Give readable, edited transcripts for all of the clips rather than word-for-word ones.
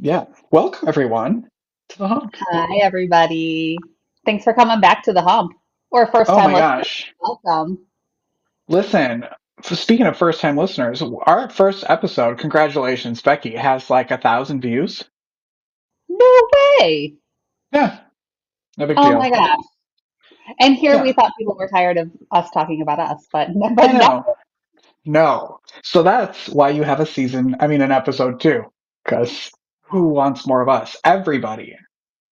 Yeah. Welcome everyone to the hump. Hi, everybody. Thanks for coming back to the hump. Or first Oh time my listeners. gosh. Welcome. Listen, speaking of first time listeners, our first episode, congratulations, Becky, has like 1,000 views. No way. Yeah, no big Oh my deal. gosh. And here we Yeah, thought people were tired of us talking about us, but I but no, know. No. So that's why you have an episode two. Because who wants more of us? Everybody.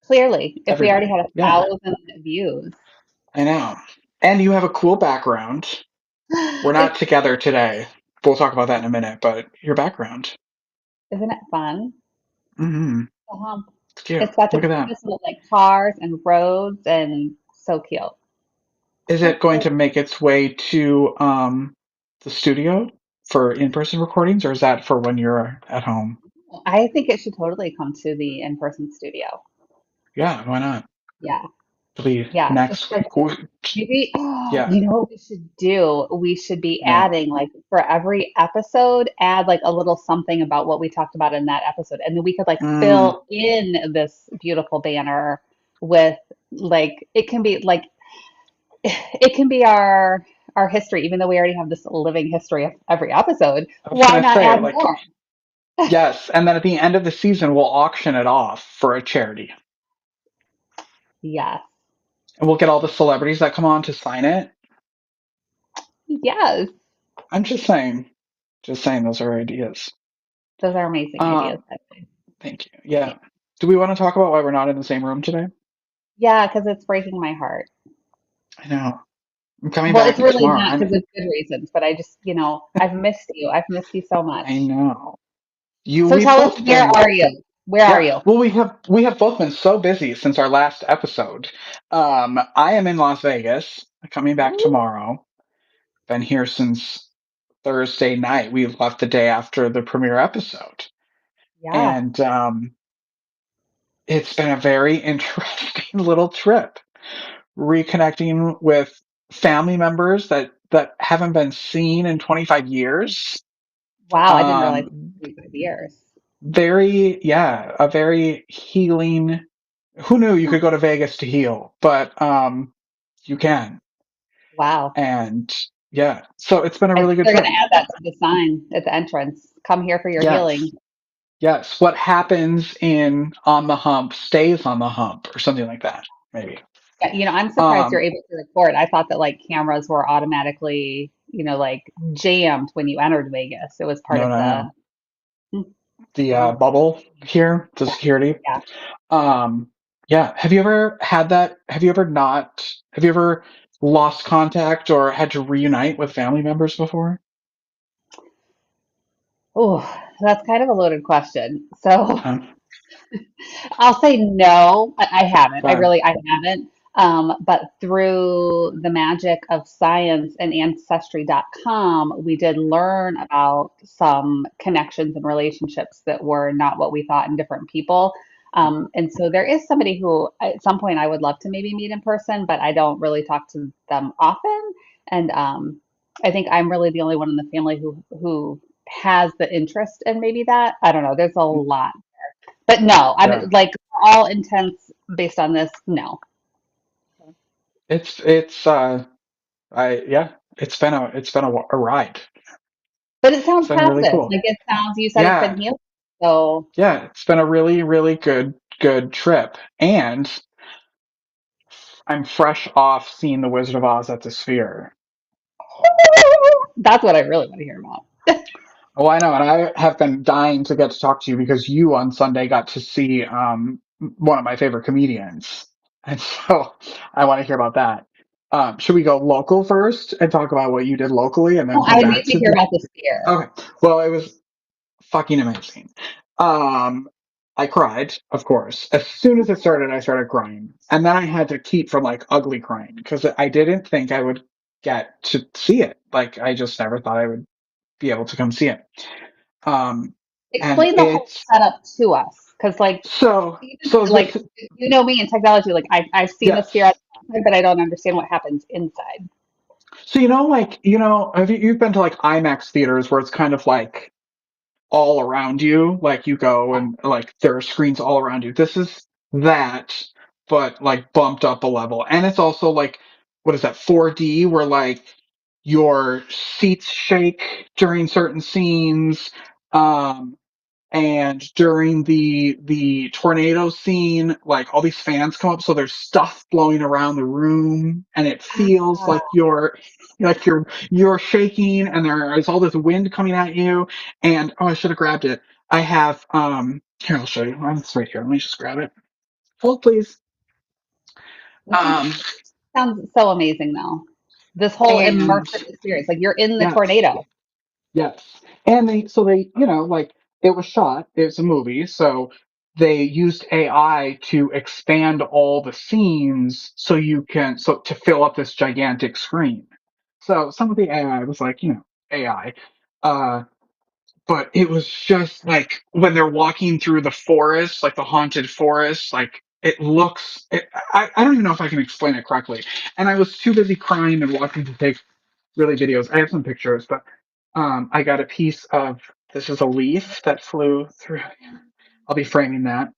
clearly, if we already Everybody. had a Yeah, thousand views. I know. And you have a cool background. We're not It's together today. We'll talk about that in a minute, but your background. isn't it fun? Mm-hmm. The hump. It's cute. It's got the Look at that. cutest little like cars and roads and so cute. Is So it going cute. to make its way to the studio for in-person recordings, or is that for when you're at home? I think it should totally come to the in-person studio. Yeah, why not? Yeah. Please, Yeah. Just next. 'cause maybe, Yeah, you know what we should do? We should be yeah. adding, like, for every episode, add like a little something about what we talked about in that episode. And then we could like Mm, fill in this beautiful banner with like it can be like it can be our history, even though we already have this living history of every episode. I was Why gonna not say, add like, more? yes, and then at the end of the season, we'll auction it off for a charity, Yes. and we'll get all the celebrities that come on to sign it. Yes. I'm just saying, those are ideas. Those are amazing ideas. Um, thank you. Yeah. Do we want to talk about why we're not in the same room today? Yeah, because it's breaking my heart. I know. I'm coming Well, it's back really tomorrow. not because of good reasons, but I just, I've missed you. I've missed you so I much. know. So We've tell us, both where been, are you? Where are yeah. you? Well, we have both been so busy since our last episode. I am in Las Vegas, coming back Ooh, tomorrow. Been here since Thursday night. We left the day after the premiere episode, yeah. and it's been a very interesting little trip. Reconnecting with family members that haven't been seen in 25 years. Wow, I didn't realize it Um, was 25 years. a very healing. Who knew you could go to Vegas to heal? But you can. Wow. And yeah, so it's been a I really think good they're going to trip. add that to the sign at the entrance. Come here for your Yes. healing. Yes. What happens in on the hump stays on the hump or something like that, maybe. Yeah, I'm surprised you're Um, able to record. I thought that like cameras were automatically, like jammed when you entered Vegas. It was part no, of no, the, no. Hmm, The wow. bubble here, the Yeah, security. yeah. Um, yeah. Have you ever had that? Have you ever not? Have you ever lost contact or had to reunite with family members before? Oh, that's kind of a loaded question. So Huh? I'll say no, I haven't. Okay. I haven't. But through the magic of science and ancestry.com, we did learn about some connections and relationships that were not what we thought in different people. And so there is somebody who at some point I would love to maybe meet in person, but I don't really talk to them often. And I think I'm really the only one in the family who has the interest in maybe that. I don't know. There's a lot. But no, Yeah. I'm like for all intents based on this, no. It's I yeah, a ride. But it It's sounds been really positive. cool. Like it sounds, you said it's been Yeah. healing. So Yeah, it's been a really, really good trip. And I'm fresh off seeing The Wizard of Oz at the Sphere. that's what I really want to hear about. Oh, I know, and I have been dying to get to talk to you because you on Sunday got to see one of my favorite comedians. And so I want to hear about that. Should we go local first and talk about what you did locally and then Oh, come I need back to to hear the about this fear. Okay. Well, it was fucking amazing. Um, I cried, of course. As soon as it started, I started crying. And then I had to keep from like ugly crying because I didn't think I would get to see it. Like I just never thought I would be able to come see it. Um, and Explain the whole it's setup to us. Because like even so like this you know me in technology, like I've seen the sphere yes. outside, but I don't understand what happens inside. So like you've been to like IMAX theaters where it's kind of like all around you. Like you go and like there are screens all around you. This is that, but like bumped up a level. And it's also like, what is that, 4D, where like your seats shake during certain scenes. Um, and during the tornado scene, like all these fans come up, so there's stuff blowing around the room, and it feels Ah, like you're shaking, and there is all this wind coming at you. And oh, I should have grabbed it. I have here, I'll show you. It's right here. Let me just grab it. Hold, please. this is Um, sounds so amazing though. This whole and immersive experience, like you're in the yes. tornado. Yes. And like it was shot, it's a movie, so they used AI to expand all the scenes so to fill up this gigantic screen. So some of the AI was like, AI. Uh, but it was just like when they're walking through the forest, like the haunted forest, like I don't even know if I can explain it correctly. And I was too busy crying and wanting to take really videos. I have some pictures, but I got a piece of this is a leaf that flew through. I'll be framing that.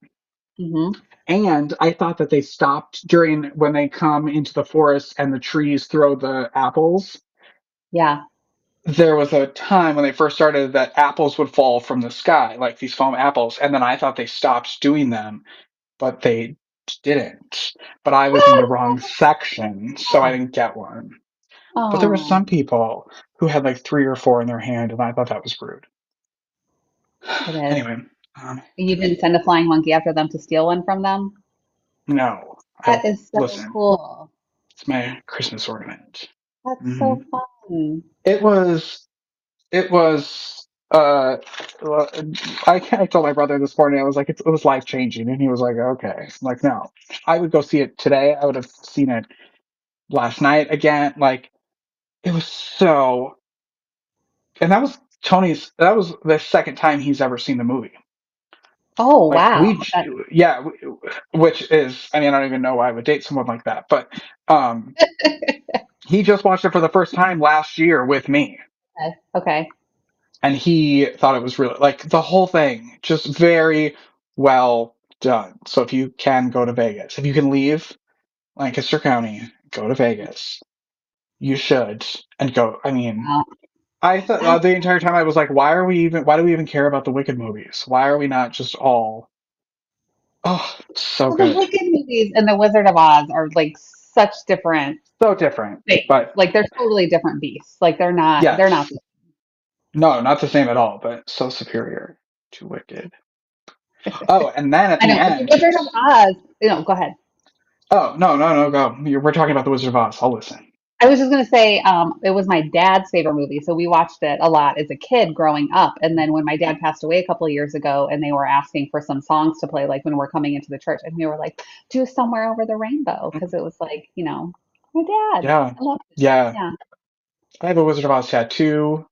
Hmm. And I thought that they stopped during when they come into the forest and the trees throw the apples. Yeah. There was a time when they first started that apples would fall from the sky, like these foam apples, and then I thought they stopped doing them, but they didn't. But I was in the wrong section, so I didn't get one. But there were Oh, some people who had like three or four in their hand, and I thought that was rude. it is. Anyway, um, You didn't send a flying monkey after them to steal one from them? no, I That is so listen. cool. It's my Christmas ornament. That's Hmm. so fun. It was. It was. Well, I told my brother this morning. I was like, it was life changing, and he was like, okay. I'm like, no, I would go see it today. I would have seen it last night again. Like, it was so. And that was Tony's. That was the second time he's ever seen the movie. Oh, Like wow. yeah, which is, I mean, I don't even know why I would date someone like that, but um, he just watched it for the first time last year with me, Okay. and he thought it was really like the whole thing, just very well done. So if you can go to Vegas, if you can leave Lancaster County, go to Vegas. You should and go. I mean, Wow. I thought That, the entire time I was like, why do we even care about the Wicked movies? Why are we not just all, oh, so well, the good, Wicked movies and the Wizard of Oz are like such different so different, things. but. Like they're totally different beasts. Like they're not. Yes. No, not the same at all, but so superior to Wicked. Oh, and then at I the know, but the end. Wizard of Oz, go ahead. Oh, no, no, no, go. We're talking about the Wizard of Oz. I'll listen. I was just gonna say, it was my dad's favorite movie, so we watched it a lot as a kid growing up. And then when my dad passed away a couple of years ago, and they were asking for some songs to play, like when we're coming into the church, and we were like, "Do Somewhere Over the Rainbow," because it was like, my dad. Yeah. I love it. Yeah. Yeah, I have a Wizard of Oz tattoo.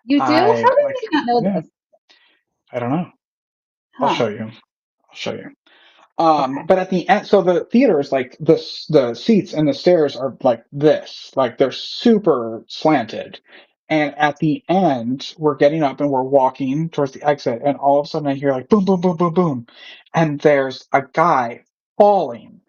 you do? I How did like, we not know yeah, this? I don't know. I'll Huh? show you. I'll show you. Okay. But at the end, so the theater is like the seats and the stairs are like this, like they're super slanted. And at the end, we're getting up and we're walking towards the exit, and all of a sudden I hear like boom, boom, boom, boom, boom, and there's a guy falling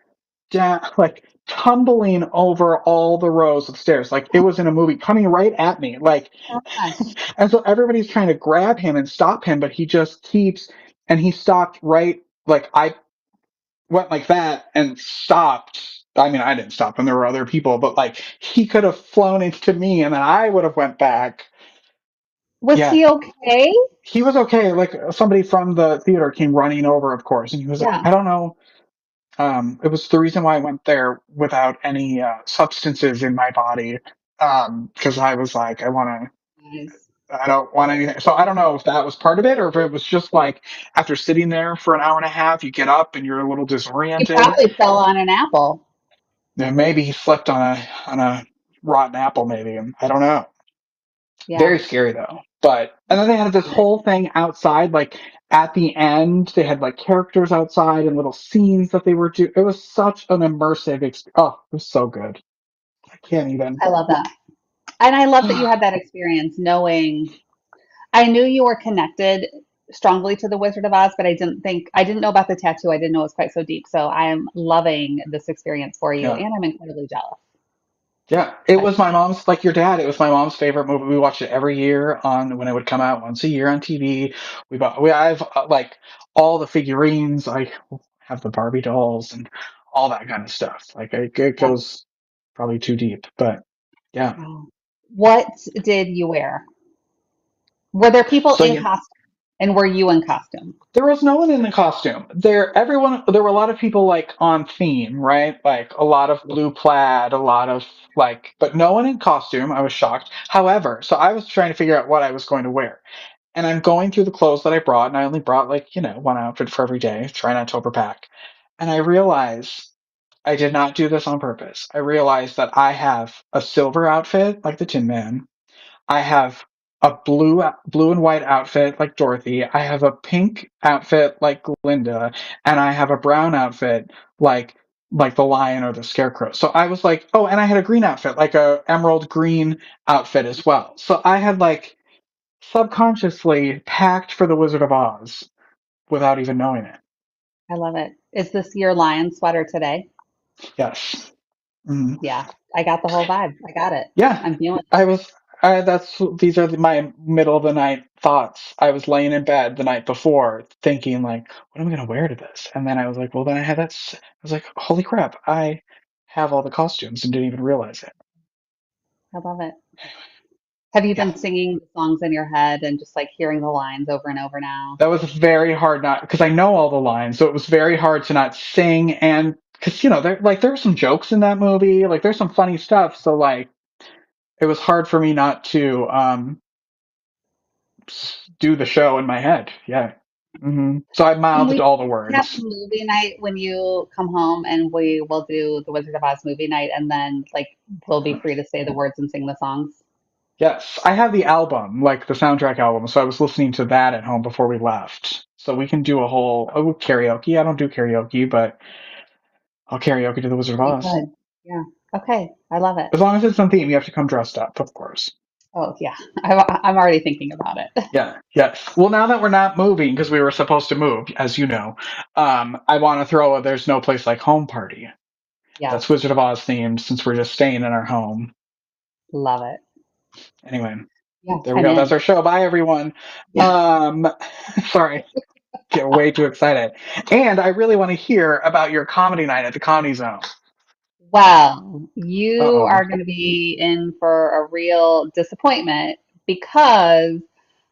down, like tumbling over all the rows of stairs, like it was in a movie, coming right at me, like, Gosh, and so everybody's trying to grab him and stop him, but he just keeps, and he stopped right, like I went like that and stopped. I mean, I didn't stop him. There were other people, but like he could have flown into me, and then I would have went back. was Yeah, he okay? he was okay. Like somebody from the theater came running over, of course, and he was. Yeah. I don't know. It was the reason why I went there without any substances in my body. Because I was like, Nice. I don't want anything. So I don't know if that was part of it, or if it was just like after sitting there for an hour and a half, you get up and you're a little He disoriented. probably fell on an apple. Yeah, maybe he slipped on a rotten apple, maybe. I don't know. Yeah. Very scary though. But and then they had this whole thing outside, like at the end, they had like characters outside and little scenes that they were doing. It was such an immersive experience. Oh, it was so good. I can't even. I love that. And I love that you had that experience knowing. I knew you were connected strongly to the Wizard of Oz, but I didn't know about the tattoo. I didn't know it was quite so deep. So I am loving this experience for you, Yeah. and I'm incredibly jealous. Yeah, it I, was my mom's, like your dad, it was my mom's favorite movie. We watched it every year on when it would come out once a year on TV. I have like all the figurines. I have the Barbie dolls and all that kind of stuff. Like it yeah. goes probably too deep, but yeah. Oh. What did you wear? Were there people So in you costume, and were you in costume? There was no one in the costume. There were a lot of people like on theme, right? Like a lot of blue plaid, a lot of like, but no one in costume. I was shocked. However, so I was trying to figure out what I was going to wear. And I'm going through the clothes that I brought, and I only brought like, one outfit for every day, try not to overpack. And I realized I did not do this on purpose. I realized that I have a silver outfit, like the Tin Man. I have a blue and white outfit like Dorothy. I have a pink outfit like Glinda, and I have a brown outfit like the lion or the scarecrow. So I was like, oh, and I had a green outfit, like a emerald green outfit as well. So I had like subconsciously packed for the Wizard of Oz without even knowing it. I love it. Is this your lion sweater today? Yes. Mhm. Yeah, I got the whole vibe. I got it. Yeah, I'm feeling it. I was. These are my middle of the night thoughts. I was laying in bed the night before, thinking like, "What am I gonna wear to this?" And then I was like, "Well, then I had that." I was like, "Holy crap! I have all the costumes and didn't even realize it." I love it. Have you Yeah, been singing the songs in your head and just like hearing the lines over and over now? that was very hard not because I know all the lines, so it was very hard to not sing and because there were some jokes in that movie, like there's some funny stuff, so like it was hard for me not to do the show in my head. Yeah. So I Can mouthed we all the have words. movie night when you come home and we will do the Wizard of Oz movie night and then like we'll be free to say the words and sing the songs? Yes, I have the album, like the soundtrack album, so I was listening to that at home before we left. So we can do a whole karaoke. I don't do karaoke, but I'll karaoke to the Wizard of We Oz. could. Yeah. Okay. I love it. As long as it's on theme, you have to come dressed up, of course. Oh yeah. I'm already thinking about it. Yeah, yes. Well, now that we're not moving, because we were supposed to move, as you know, I want to throw a There's No Place Like Home party. Yes. That's Wizard of Oz themed since we're just staying in our home. Love it. Anyway, Yeah. there we I'm go. That's in. our show. Bye, everyone. Yeah. Um, sorry, get way too excited. And I really want to hear about your comedy night at the Comedy Zone. Well, Uh you oh. are going to be in for a real disappointment because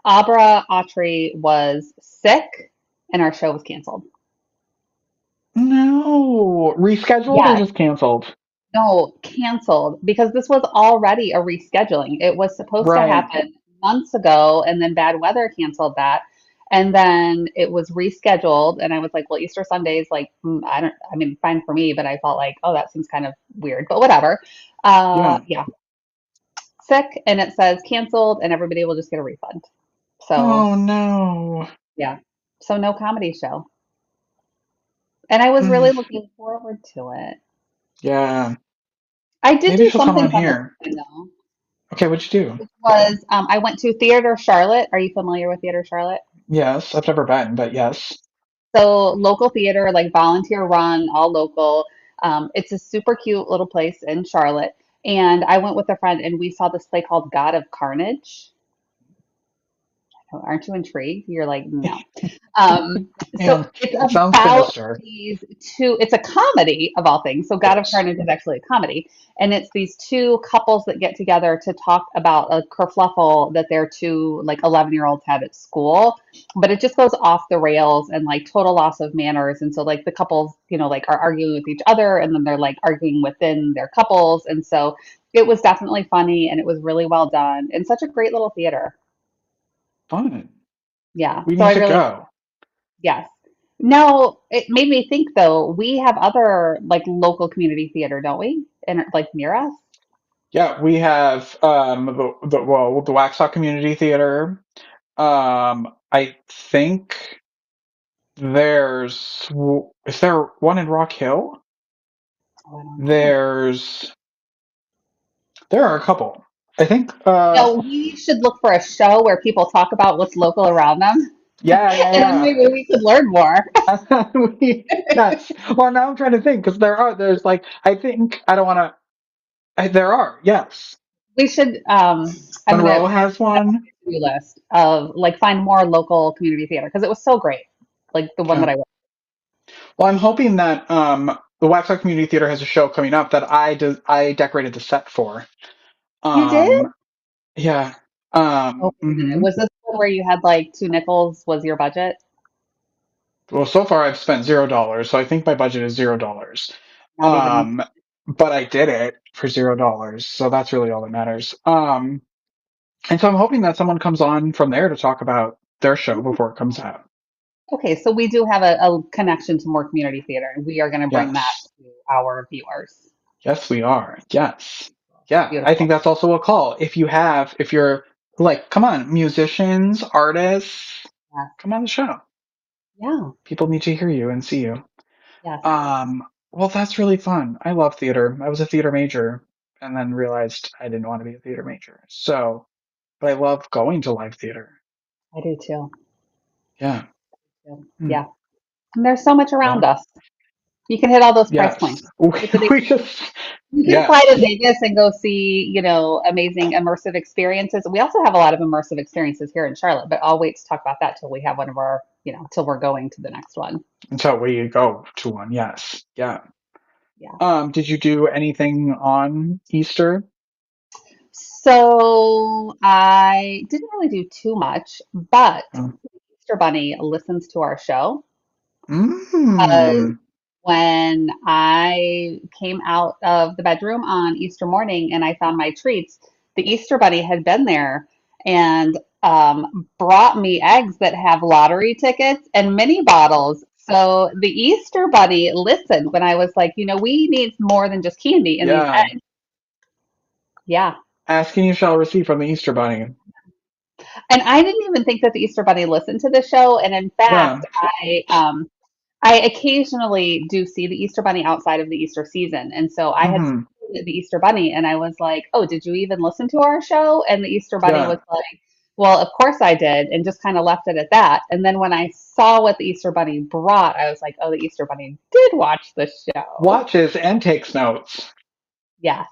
Abra Autry was sick and our show was canceled. No. Rescheduled or Yes, just canceled? no, canceled because this was already a rescheduling. It was supposed to Right. happen months ago and then bad weather canceled that. And then it was rescheduled and I was like, well, Easter Sunday's like, I mean, fine for me, but I felt like, oh, that seems kind of weird, but whatever. Yeah. Yeah, sick and it says canceled and everybody will just get a refund. So, Oh no. yeah. So no comedy show. And I was Mm, really looking forward to it. yeah. I did Maybe do she'll come something on fun this here. weekend though. Okay, what'd you do? Which was I went to Theater Charlotte. Are you familiar with Theater Charlotte? Yes, I've never been, but yes. So local theater, like volunteer run, all local. It's a super cute little place in Charlotte. And I went with a friend and we saw this play called God of Carnage. Aren't you intrigued? You're like, no. So Man, it's it sounds about sinister. it's a comedy of all things. So God of Yes. Carnage is actually a comedy. And it's these two couples that get together to talk about a kerfluffle that their two like 11-year-olds had at school. But it just goes off the rails and like total loss of manners. And so like the couples, like are arguing with each other and then they're like arguing within their couples. And so it was definitely funny and it was really well done and such a great little theater. Fun. Yeah. We So need I to really go. Yes. No, it made me think though, we have other like local community theater, don't we? And like near us? Yeah, we have the Waxhaw Community Theater. I think is there one in Rock Hill? Oh, I don't know. There's there are a couple. I think, We should look for a show where people talk about what's local around them, yeah, and then yeah, maybe we could learn more. yeah. Yes. Well, now I'm trying to think because there's like, I think, I don't want to, there are, yes. We should, I'm gonna Monroe put has that on one. my to-do list of like find more local community theater because it was so great. Like the one that Yeah. I went. Well, I'm hoping that the Waxhaw Community Theater has a show coming up that I decorated the set for. You did? Um, yeah. Oh, Mhm. was this one where you had like 2 nickels was your budget? Well, so far I've spent $0, so I think my budget is $0. Not even. Um, but I did it for $0, so that's really all that matters. And so I'm hoping that someone comes on from there to talk about their show before it comes out. Okay, so we do have a connection to more community theater, and we are going to bring that Yes. to our viewers. Yes, we are. Yes. Yeah, I think Beautiful. that's also a call. If you're like, come on, musicians, artists, Yes. come on the show. Yeah. People need to hear you and see you. Yes. Well, that's really fun. I love theater. I was a theater major and then realized I didn't want to be a theater major. So, but I love going to live theater. I do too. Yeah. Hmm. Yeah. And there's so much around Well, us. You can hit all those price yes. points. We, Get to the we just, You can fly to yes. Vegas and go see, amazing immersive experiences. We also have a lot of immersive experiences here in Charlotte, but I'll wait to talk about that till we have one of our, till we're going to the next one. Until we go to one. Yes. Yeah. Yeah. Did you do anything on Easter? So I didn't really do too much, but Oh. Easter Bunny listens to our show. Uh, Mm. when I came out of the bedroom on Easter morning and I found my treats, the Easter Bunny had been there and brought me eggs that have lottery tickets and mini bottles. So the Easter Bunny listened when I was like, we need more than just candy in these Yeah. eggs. Yeah. Ask and you shall receive from the Easter Bunny. And I didn't even think that the Easter Bunny listened to the show. And in Yeah. fact, I occasionally do see the Easter Bunny outside of the Easter season. And so I had Hmm. seen the Easter Bunny and I was like, oh, did you even listen to our show? And the Easter Bunny was Yeah. like, well, of course I did, and just kind of left it at that. And then when I saw what the Easter Bunny brought, I was like, oh, the Easter Bunny did watch the show. Watches and takes notes. Yes.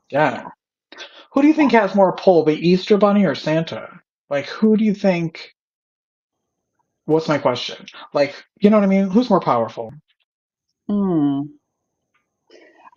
Yeah. Yeah. Who do you think Yeah. has more pull, the Easter Bunny or Santa? Like, who do you think? What's my question? Like, you know what I mean? Who's more powerful? Hmm.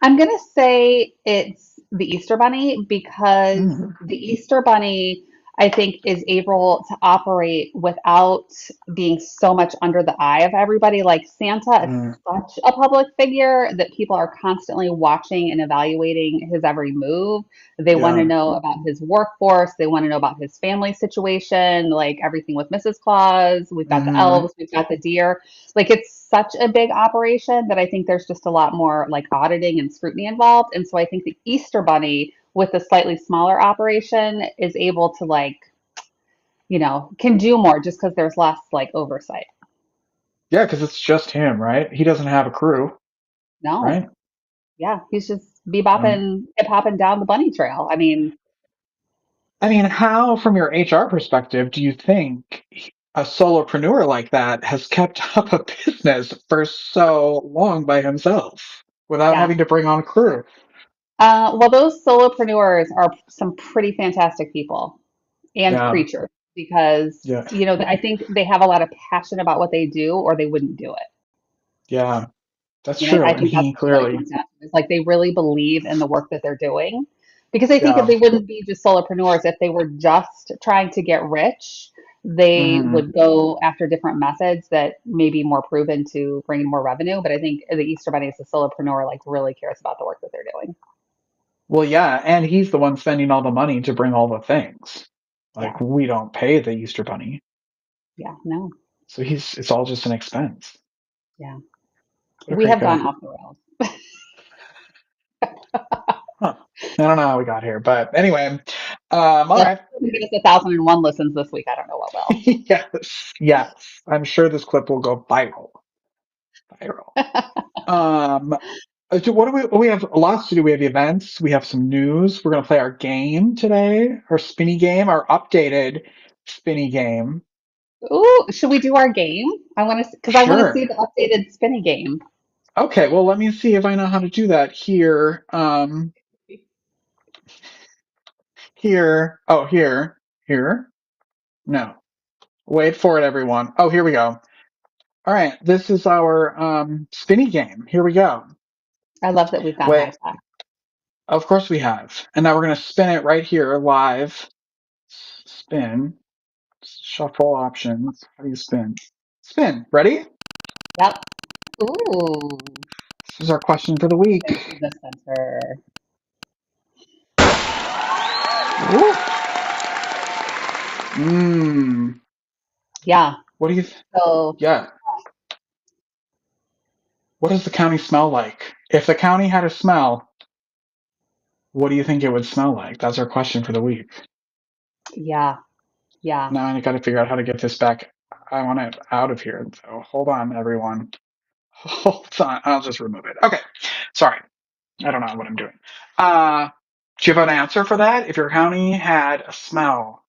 I'm going to say it's the Easter Bunny because Mm. the Easter Bunny, I think, is able to operate without being so much under the eye of everybody. Like Santa is Mm. such a public figure that people are constantly watching and evaluating his every move. They want to Yeah. know about his workforce, they want to know about his family situation, like everything with Mrs. Claus. We've got the Hmm. elves, we've got the deer. Like it's such a big operation that I think there's just a lot more like auditing and scrutiny involved. And so I think the Easter Bunny with a slightly smaller operation is able to can do more just because there's less like oversight. Yeah, because it's just him, right? He doesn't have a crew, No. right? Yeah. He's just Um, bebopping, hip hopping down the bunny trail. I mean, I mean, how, from your HR perspective, do you think a solopreneur like that has kept up a business for so long by himself without yeah. having to bring on a crew? Well, those solopreneurs are some pretty fantastic people and Yeah, creatures because, yeah, I think they have a lot of passion about what they do or they wouldn't do it. yeah. That's I true. And think that's he what it clearly, comes down to. It's like they really believe in the work that they're doing. Because I think if yeah. they wouldn't be just solopreneurs, if they were just trying to get rich, they Hmm. would go after different methods that may be more proven to bring in more revenue. But I think the Easter Bunny as a solopreneur like really cares about the work that they're doing. Well, yeah, and he's the one spending all the money to bring all the things. Yeah. Like we don't pay the Easter Bunny, Yeah. No. so it's all just an expense. Yeah. What a We great have gone guy. off the rails. Huh. I don't know how we got here, but anyway. All Well, right. if we get us 1,001 listens this week. I don't know what will. Yes, yes. I'm sure this clip will go viral. Viral. Um, What do we have lots to do. We have events. We have some news. We're going to play our game today, our Spinny Game, our updated Spinny Game. Ooh, should we do our game? I want to, because I want to see Sure. the updated Spinny Game. Okay, well, let me see if I know how to do that here. Here. Oh, here. Here. No. Wait for it, everyone. Oh, here we go. All right, this is our Spinny Game. Here we go. I love that we've gone high Wait, tech. of course we have. And now we're going to spin it right here live. Spin. Shuffle options. How do you spin? Spin. Ready? Yep. Ooh, This is our question for the week. into the center. Ooh. Mmm. Yeah. What do you? So, Yeah. What does the county smell like? If the county had a smell, what do you think it would smell like? That's our question for the week. yeah, yeah. Now I got to figure out how to get this back. I want it out of here. So hold on, everyone. Hold on. I'll just remove it. Okay. Sorry. I don't know what I'm doing. Uh, do you have an answer for that? If your county had a smell,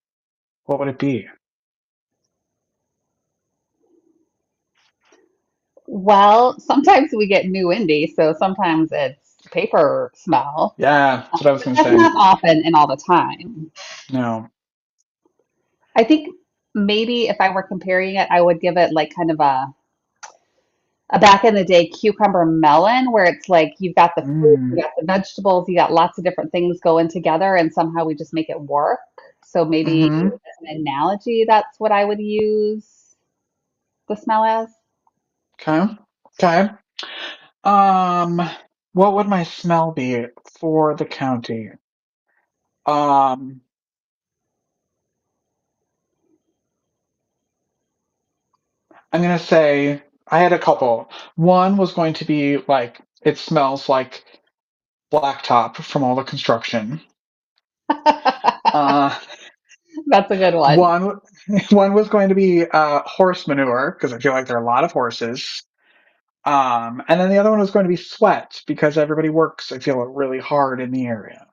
what would it be? Well, sometimes we get new indie, so sometimes it's paper smell, Yeah, that's what I was but going to that's say. not often and all the time. No. I think maybe if I were comparing it, I would give it like kind of a back in the day cucumber melon, where it's like you've got the fruit, you Mm. got the vegetables, you got lots of different things going together, and somehow we just make it work. So maybe Mm-hmm. as an analogy, that's what I would use the smell as. Okay. Okay. Um, what would my smell be for the county? Um, I'm gonna say I had a couple. One was going to be like it smells like blacktop from all the construction. Uh, That's a good one. one one was going to be horse manure because I feel like there are a lot of horses. And then the other one was going to be sweat because everybody works, I feel, really hard in the area.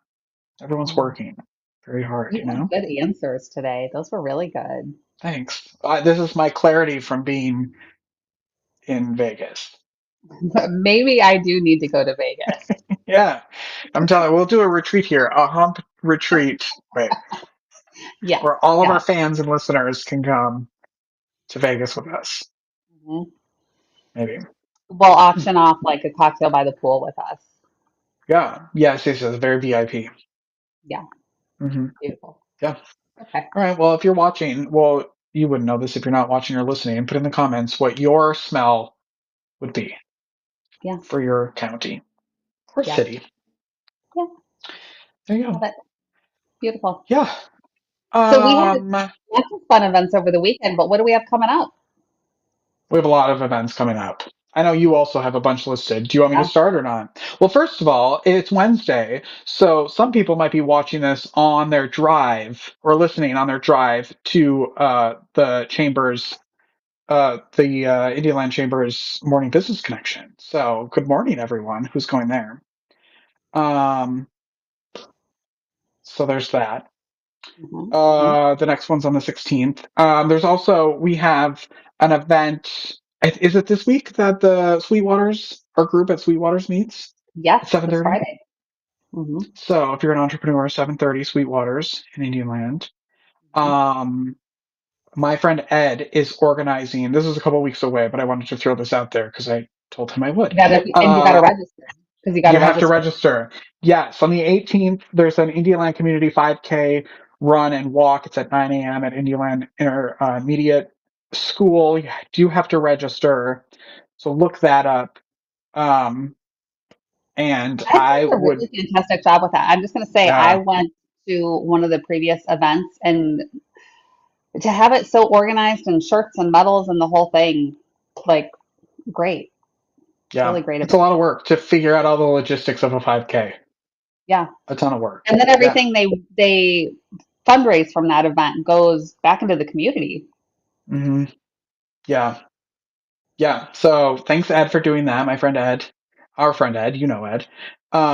Everyone's Oh, working very hard, you you had know? good answers today. Those were really good. Thanks. This is my clarity from being in Vegas. Maybe I do need to go to Vegas. Yeah, I'm telling you, we'll do a retreat here, a hump retreat, wait, Yes, where all of our yes. fans and listeners can come to Vegas with us. Mhm. Maybe. We'll auction off like a cocktail by the pool with us. Yeah. Yes, yes, yes. Very VIP. Yeah, Hmm. beautiful. Yeah. Okay. All right. Well, if you're watching, well, you wouldn't know this if you're not watching or listening. And put in the comments what your smell would be Yeah, for your county or yeah, city. yeah. There you Love go. it. Beautiful. Yeah. So we had Um, lots of fun events over the weekend, but what do we have coming up? we have a lot of events coming up. I know you also have a bunch listed. Do you want me to Yeah. start or not? Well, first of all, it's Wednesday, so some people might be watching this on their drive or listening on their drive to the Chambers, Indian Land Chambers Morning Business Connection. So, good morning, everyone who's going there. Um, so there's that. Hmm, hmm. The next one's on the 16th. There's also we have an event. Is it this week that the Sweetwaters, our group at Sweetwaters meets Yes, at this 7:30? Friday. Hmm. So if you're an entrepreneur, 7:30 Sweetwaters in Indian Land. Hmm. Um, my friend Ed is organizing. This is a couple weeks away, but I wanted to throw this out there because I told him I would. And you got to Uh, register because you got to You have to register. register. Yes, on the 18th, there's an Indialand Community 5K run and walk. It's at 9 a.m. at Indialand Intermediate School. You do have to register. So look that up. Um, and I've I done a would, really fantastic job with that. I'm just going to say I yeah, went to one of the previous events and to have it so organized and shirts and medals and the whole thing, like great, yeah, really great it's a event. lot of work to figure out all the logistics of a 5K. Yeah. A ton of work. And then Yeah. everything they fundraise from that event goes back into the community. Hmm. Yeah. Yeah. So thanks, Ed, for doing that. My friend Ed. our friend Ed, you know Ed.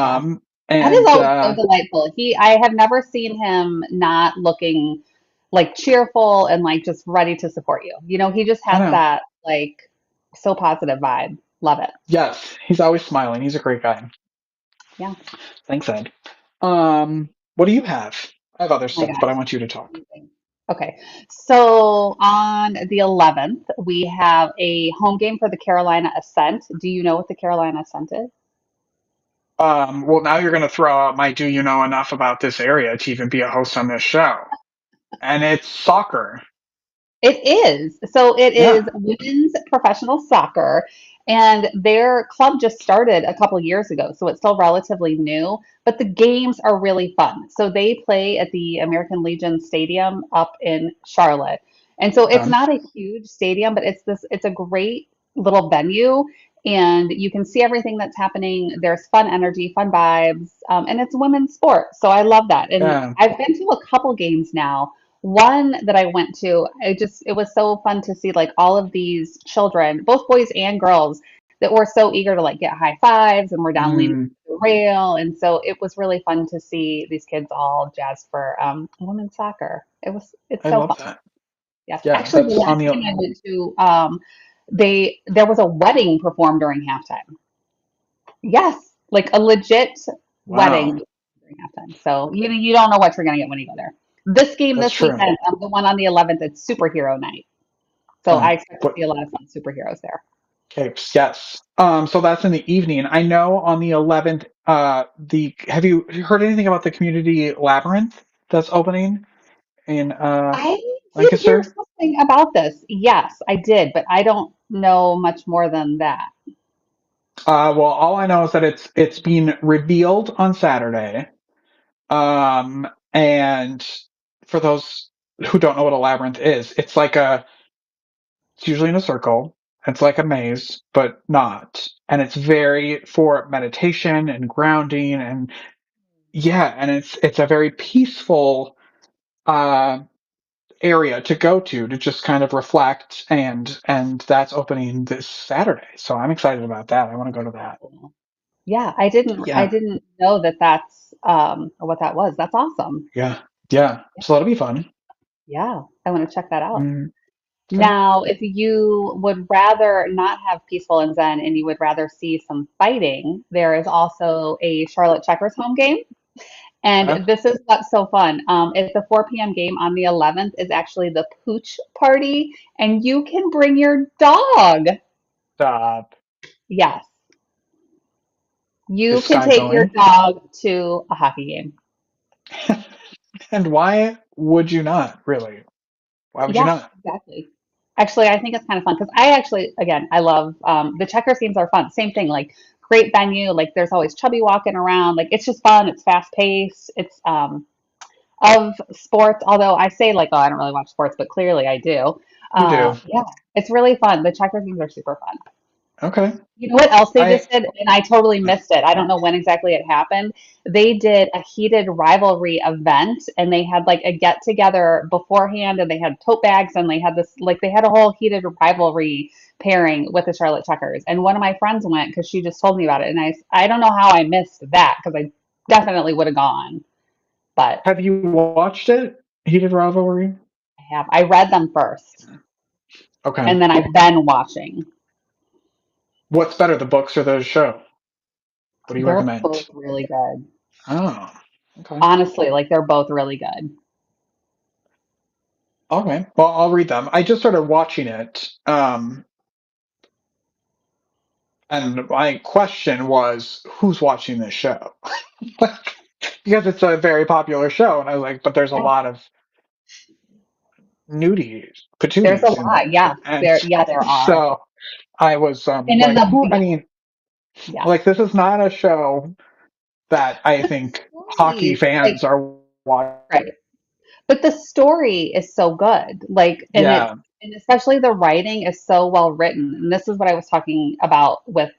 Yeah. Um, That is and always so delightful. I have never seen him not looking like cheerful and like just ready to support you. He just I has know. that like so positive vibe. Love it. Yes, he's always smiling. He's a great guy. Yeah. Thanks, Ed. What do you have? I have other Oh my stuff, but I gosh. want you to talk. Amazing. Okay. So on the 11th, we have a home game for the Carolina Ascent. Do you know what the Carolina Ascent is? Well, now you're going to throw out my "Do you know enough about this area to even be a host on this show?" And it's soccer. It is. So it is Yeah. women's professional soccer, and their club just started a couple years ago, so it's still relatively new, but the games are really fun. So they play at the American Legion Stadium up in Charlotte. And so it's Okay. not a huge stadium, but it's a great little venue, and you can see everything that's happening. There's fun energy, fun vibes, and it's women's sport. So I love that. And Yeah. I've been to a couple games now. One that I went to, it was so fun to see like all of these children, both boys and girls, that were so eager to like get high fives and were down leaning Mm, the rail. And so it was really fun to see these kids all jazzed for women's soccer. It's I so love fun. that. Yes. Yeah, Actually, the that's last on game the. I went to, there was a wedding performed during halftime. Yes, like a legit wedding Wow, during halftime. So you don't know what you're gonna get when you go there. This game that's this true. weekend, the one on the 11th, it's superhero night. So I expect to But see a lot of fun superheroes there. capes, yes. So that's in the evening. I know on the 11th. The Have you heard anything about the community labyrinth that's opening in I did hear Lancaster? something about this. Yes, I did, but I don't know much more than that. Well, all I know is that it's being revealed on Saturday. And for those who don't know what a labyrinth is, it's usually in a circle. It's like a maze, but not. And it's very for meditation and grounding and yeah, and it's a very peaceful uh area to go to just kind of reflect and that's opening this Saturday. So I'm excited about that. I want to go to that. Cool. Yeah, I Yeah. didn't know that that's what that was. That's awesome. Yeah. Yeah. So that'll be fun. Yeah, I want to check that out. Mm, okay. Now, if you would rather not have peaceful and zen and you would rather see some fighting, there is also a Charlotte Checkers home game. Okay. And this is what's so fun. It's a 4 p.m. game on the 11th is actually the Pooch Party, and you can bring your dog. Stop. Yes, you Is can Sky take your going? dog to a hockey game. And why would you not, really? Why would you Yeah, not? exactly. Actually, I think it's kind of fun because I actually, again, I love the checkers games are fun. Same thing, like great venue. Like there's always chubby walking around. Like it's just fun. It's fast paced. It's of sports. Although I say like, oh, I don't really watch sports, but clearly I do. You do. Yeah, it's really fun. The checkers games are super fun. Okay. You know what else they I just did? And I totally missed it. I don't know when exactly it happened. They did a heated rivalry event and they had like a get together beforehand and they had tote bags and they had this like they had a whole heated rivalry pairing with the Charlotte Checkers. And one of my friends went because she just told me about it. And I don't know how I missed that because I definitely would have gone. But Have you watched it? Heated Rivalry? I have. I read them first Okay. and then I've been watching. What's better, the books or the show? What do you They're recommend? both really good. Oh, okay. Honestly, like they're both really good. Okay. Well, I'll read them. I just started watching it. And my question was, who's watching this show? Because it's a very popular show, and I was like, but there's a Yeah. lot of nudies, There's a patooties in lot. there, Yeah, and there are. so I was And in like, the who? I yeah, mean, yeah. like this is not a show that I The think hockey story, like fans are watching. right. But the story is so good. Like Yeah. and especially the writing is so well written. And this is what I was talking about with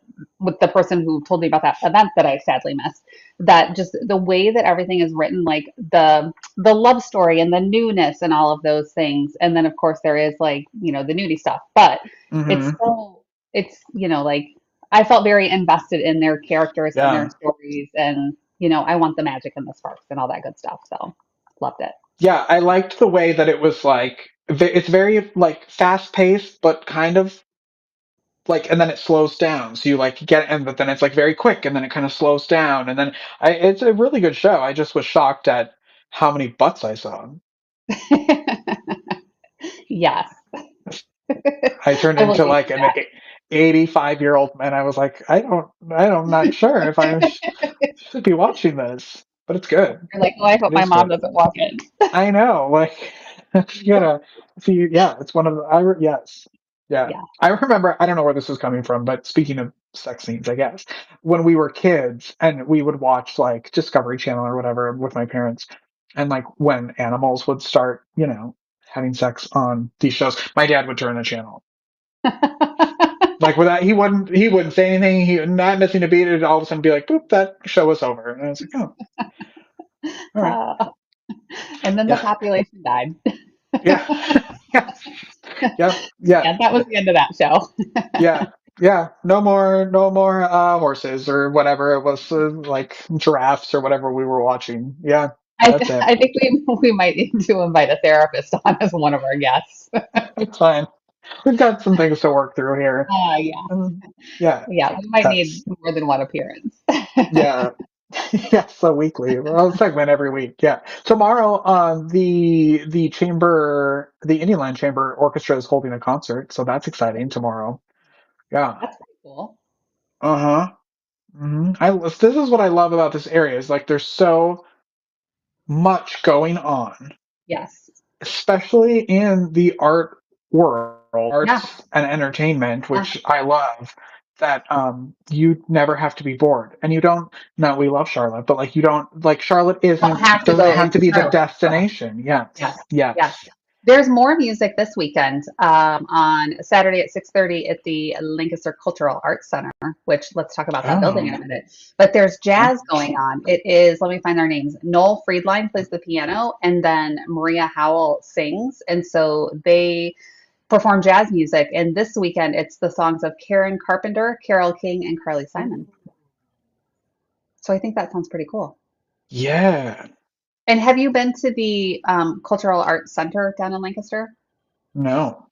the person who told me about that event that I sadly missed. That just the way that everything is written, like the love story and the newness and all of those things. And then of course there is like, the nudie stuff. But it's Hmm. so it's, like I felt very invested in their characters and their Yeah. stories, and you know, I want the magic in the sparks and all that good stuff. So loved it. Yeah, I liked the way that it was like it's very like fast paced, but kind of like, and then it slows down. So you like get, and but then it's like very quick, and then it kind of slows down, and then it's a really good show. I just was shocked at how many butts I saw. Yes, I turned I will into give like you an that. 85-year-old man. I was like, I'm not sure if I should be watching this, but it's good. You're like, oh, I hope It my is mom good. doesn't walk in. I know, like, you gotta see. Yeah, it's one of the. Yes, yeah. Yeah. I remember. I don't know where this is coming from, but speaking of sex scenes, I guess when we were kids and we would watch like Discovery Channel or whatever with my parents, and like when animals would start, having sex on these shows, my dad would turn the channel. Like without, he wouldn't say anything. He not missing a beat. It'd all of a sudden be like, boop, that show was over, and I was like, oh, all right, Uh, and then the yeah, population died. yeah, yeah, yep, yeah. Yeah, that was the end of that show. Yeah, yeah. No more horses or whatever it was, like giraffes or whatever we were watching. Yeah, that's it. I think we might need to invite a therapist on as one of our guests. It's fine. We've got some things to work through here. Yeah, Yeah, yeah, we might need that's more than one appearance. yeah. Yeah, so weekly. Well, segment every week. Yeah. Tomorrow, the Indian Chamber Orchestra is holding a concert, so that's exciting tomorrow. Yeah. That's pretty cool. Uh-huh. This is what I love about this area is like there's so much going on, Yes. especially in the art world, Yeah. arts and entertainment, Yeah. which I love. That you never have to be bored, and you don't. No, we love Charlotte, but like you don't like Charlotte Don't isn't have to doesn't go have to to be the Charlotte. Correct. destination. Yes. Yes, Yes. yes. There's more music this weekend on Saturday at 6:30 at the Lancaster Cultural Arts Center, which let's talk about that building in a Oh, minute. But there's okay. jazz going on. It is, let me find their names. Noel Friedline plays the piano, and then Maria Howell sings. And so they perform jazz music. And this weekend, it's the songs of Karen Carpenter, Carole King, and Carly Simon. So I think that sounds pretty cool. Yeah. And have you been to the Cultural Arts Center down in Lancaster? No.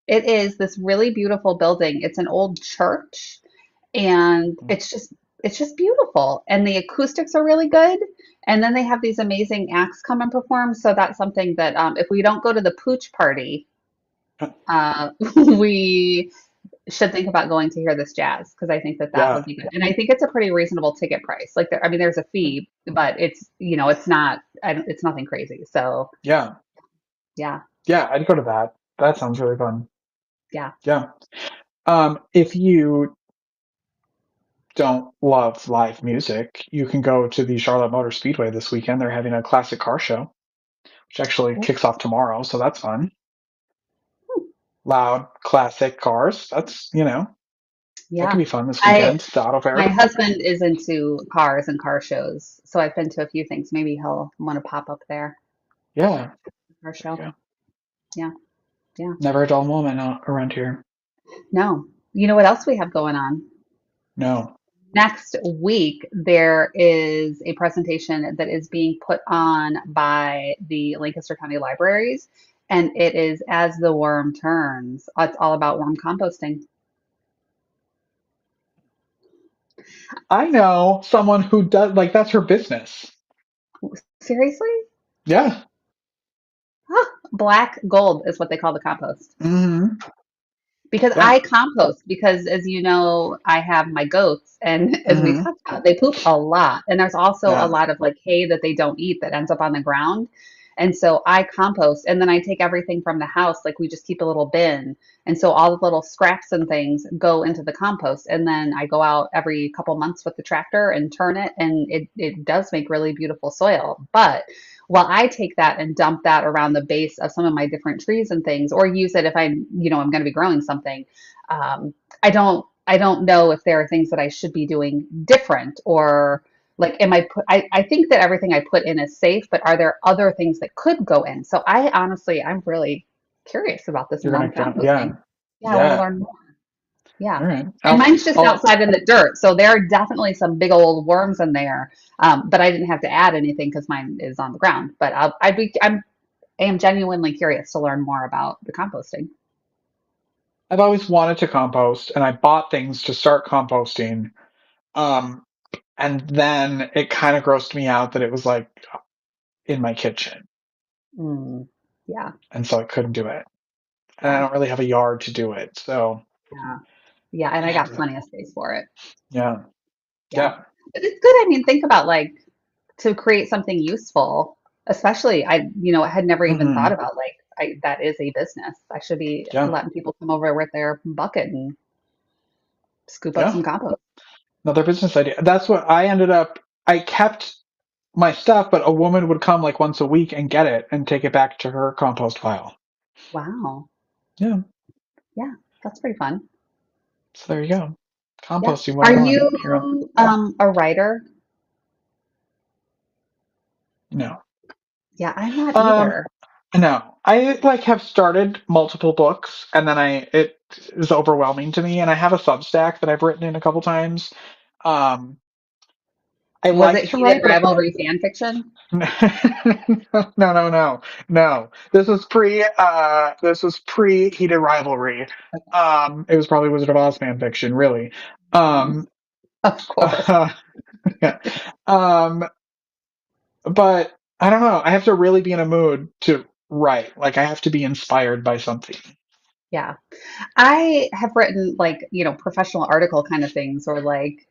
It is this really beautiful building. It's an old church and it's just beautiful. And the acoustics are really good. And then they have these amazing acts come and perform. So that's something that if we don't go to the Pooch Party, we should think about going to hear this jazz because I think that that would Yeah. be good. And I think it's a pretty reasonable ticket price. Like there, I mean, there's a fee, but it's not, it's nothing crazy. So Yeah. yeah, Yeah. I'd go to that. That sounds really fun. yeah. Yeah. If you don't love live music, you can go to the Charlotte Motor Speedway this weekend. They're having a classic car show, which actually kicks off tomorrow, so that's fun. Loud, classic cars. That could Yeah. be fun this I weekend. The auto My fair. husband is into cars and car shows, so I've been to a few things. Maybe he'll want to pop up there. Yeah. Car There you show. go. Yeah. Yeah. Never a dull moment around here. No. You know what else we have going on? No. Next week, there is a presentation that is being put on by the Lancaster County Libraries, and it is As the Worm Turns. It's all about worm composting. I know someone who does like that's her business. Seriously? Yeah. Huh. Black gold is what they call the compost. Hmm. Because Yeah. I compost because as you know, I have my goats and as we Hmm. talked about, they poop a lot. And there's also a Yeah. lot of like hay that they don't eat that ends up on the ground. And so I compost and then I take everything from the house, like we just keep a little bin. And so all the little scraps and things go into the compost. And then I go out every couple months with the tractor and turn it and it does make really beautiful soil. But while I take that and dump that around the base of some of my different trees and things, or use it if I'm going to be growing something, um, I don't know if there are things that I should be doing different or like, I think that everything I put in is safe, but are there other things that could go in? So I'm really curious about this You're gonna worm yeah. composting. Yeah, I want to Yeah. learn more. Yeah. All right. And mine's just I'll outside in the dirt. So there are definitely some big old worms in there. But I didn't have to add anything because mine is on the ground. But I am genuinely curious to learn more about the composting. I've always wanted to compost, and I bought things to start composting. Um, and then it kind of grossed me out that it was like in my kitchen, Mm, yeah. and so I couldn't do it. And I Yeah. don't really have a yard to do it, so Yeah. Yeah. And I I had got to. plenty of space for it. Yeah, Yeah. yeah. But it's good. I mean, think about like to create something useful, especially I had never even thought Hmm. about like that is a business. I should be Yeah, letting people come over with their bucket and scoop up yeah. some compost. Another business idea. That's what I ended up. I kept my stuff, but a woman would come like once a week and get it and take it back to her compost pile. Wow. Yeah. Yeah, that's pretty fun. So there you go. Yeah. Composting Are 101. Here on you a writer? no. Yeah, I'm not Um either. no. I like have started multiple books and then it is overwhelming to me and I have a Substack that I've written in a couple times. Um I Was like it to heated write, but rivalry fan fiction? no, no. This was pre heated rivalry. It was probably Wizard of Oz fan fiction, really. Mhm. Um Of course. uh, yeah. Um but I don't know. I have to really be in a mood to write. Like I have to be inspired by something. Yeah. I have written like professional article kind of things or like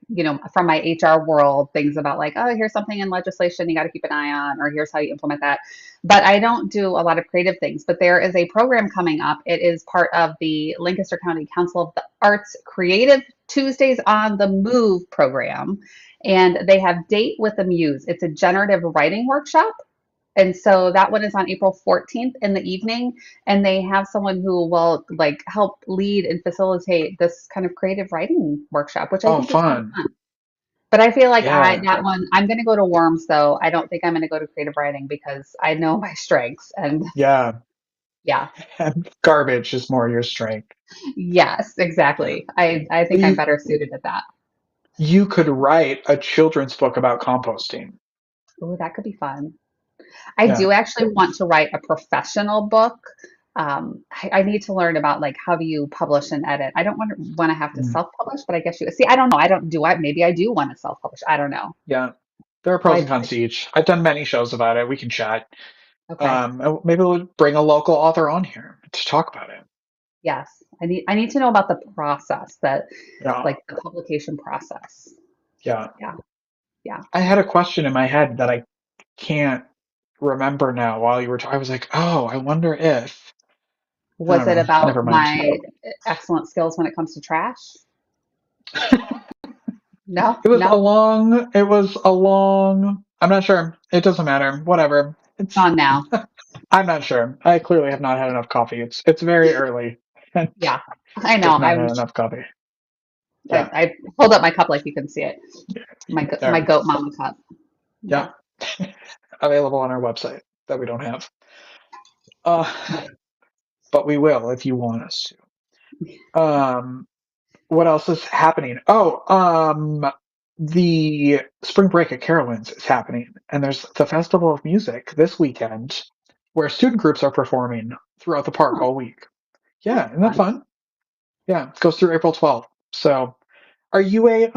from my HR world, things about like, oh, here's something in legislation you got to keep an eye on, or here's how you implement that. But I don't do a lot of creative things. But there is a program coming up. It is part of the Lancaster County Council of the Arts Creative Tuesdays on the Move program. And they have Date with the Muse. It's a generative writing workshop. And so that one is on April 14th in the evening, and they have someone who will like help lead and facilitate this kind of creative writing workshop, which I Oh, think is kind of fun. fun. But I feel like Yeah. that one I'm going to go to Worms though. I don't think I'm going to go to creative writing because I know my strengths and Yeah. yeah. And garbage is more your strength. Yes, Yeah. exactly. I But think I'm better suited at that. you could write a children's book about composting. Oh, that could be fun. I Yeah. do actually want to write a professional book. I need to learn about like how do you publish and edit. I don't want to have to Mm. self-publish, but I guess you see. I don't know. I don't do I. Maybe I do want to self-publish. I don't know. Yeah. There are So pros and cons to each. I've done many shows about it. We can chat. okay. Maybe we'll bring a local author on here to talk about it. Yes, I need to know about the process that Yeah. like the publication process. Yeah. Yeah, yeah. I had a question in my head that I can't remember now while you were talking. I was like, oh, I wonder if. I Was don't it know. about Never mind. my excellent skills when it comes to trash? No, no. I'm not sure. It doesn't matter. Whatever. On now. I'm not sure. I clearly have not had enough coffee. It's very early. And Yeah, I know. I've not had enough coffee. Yeah. I hold up my cup like you can see it. My There. goat mama cup. Yeah. Yeah. Available on our website that we don't have. Uh, but we will if you want us to. What else is happening? Oh, the spring break at Carowinds is happening, and there's the Festival of Music this weekend, where student groups are performing throughout the park Oh, all week. that's Yeah, isn't that fun. fun? Yeah, it goes through April 12th. So, are you a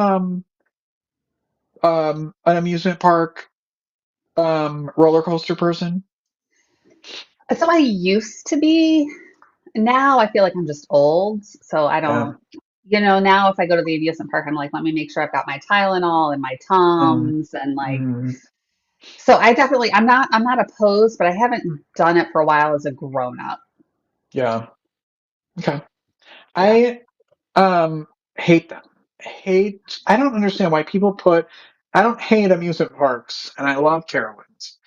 an amusement park roller coaster person? So I used to be. Now I feel like I'm just old, so I Yeah. don't. Now if I go to the amusement park, I'm like, let me make sure I've got my Tylenol and my Mm, Tums and like. mm, So I definitely, I'm not opposed, but I haven't done it for a while as a grown up. yeah. Okay. Yeah. I hate them. I don't understand why people put I don't hate amusement parks and I love Carowinds.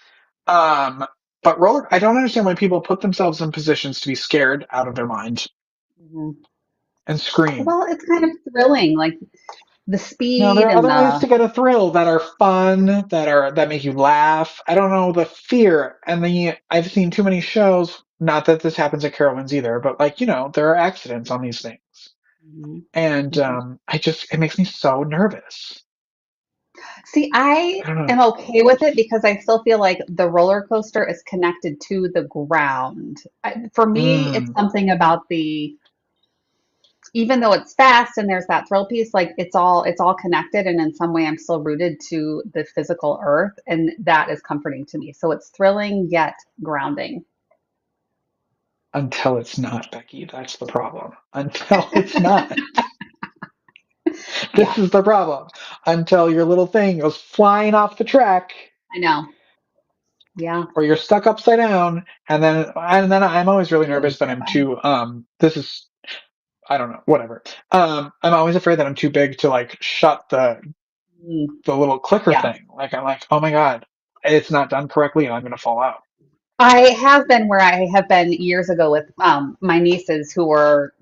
Um but roller I don't understand why people put themselves in positions to be scared out of their mind Mhm. and scream. Well, it's kind of thrilling, like the No, speed there are and other ways the. to get a thrill that are fun, that make you laugh. I don't know the fear and the I've seen too many shows, not that this happens at Carowinds either, but like, there are accidents on these things. Mhm. And Mhm. it makes me so nervous. See, I I don't know. am okay with it because I still feel like the roller coaster is connected to the ground. For me, it's Mm, something about even though it's fast and there's that thrill piece, like it's all connected, and in some way I'm still rooted to the physical earth, and that is comforting to me. So it's thrilling yet grounding. until it's not, Becky. That's the problem. Until it's not. This Yeah, is the problem. Until your little thing goes flying off the track, I know. Yeah. or you're stuck upside down, and then I'm always really Really nervous that I'm terrifying. too this is I don't know, whatever. I'm always afraid that I'm too big to like shut Mm, the little clicker yeah. thing. Like I'm like, oh my god, it's not done correctly and I'm gonna fall out. I have been where I have been years ago with my nieces who were,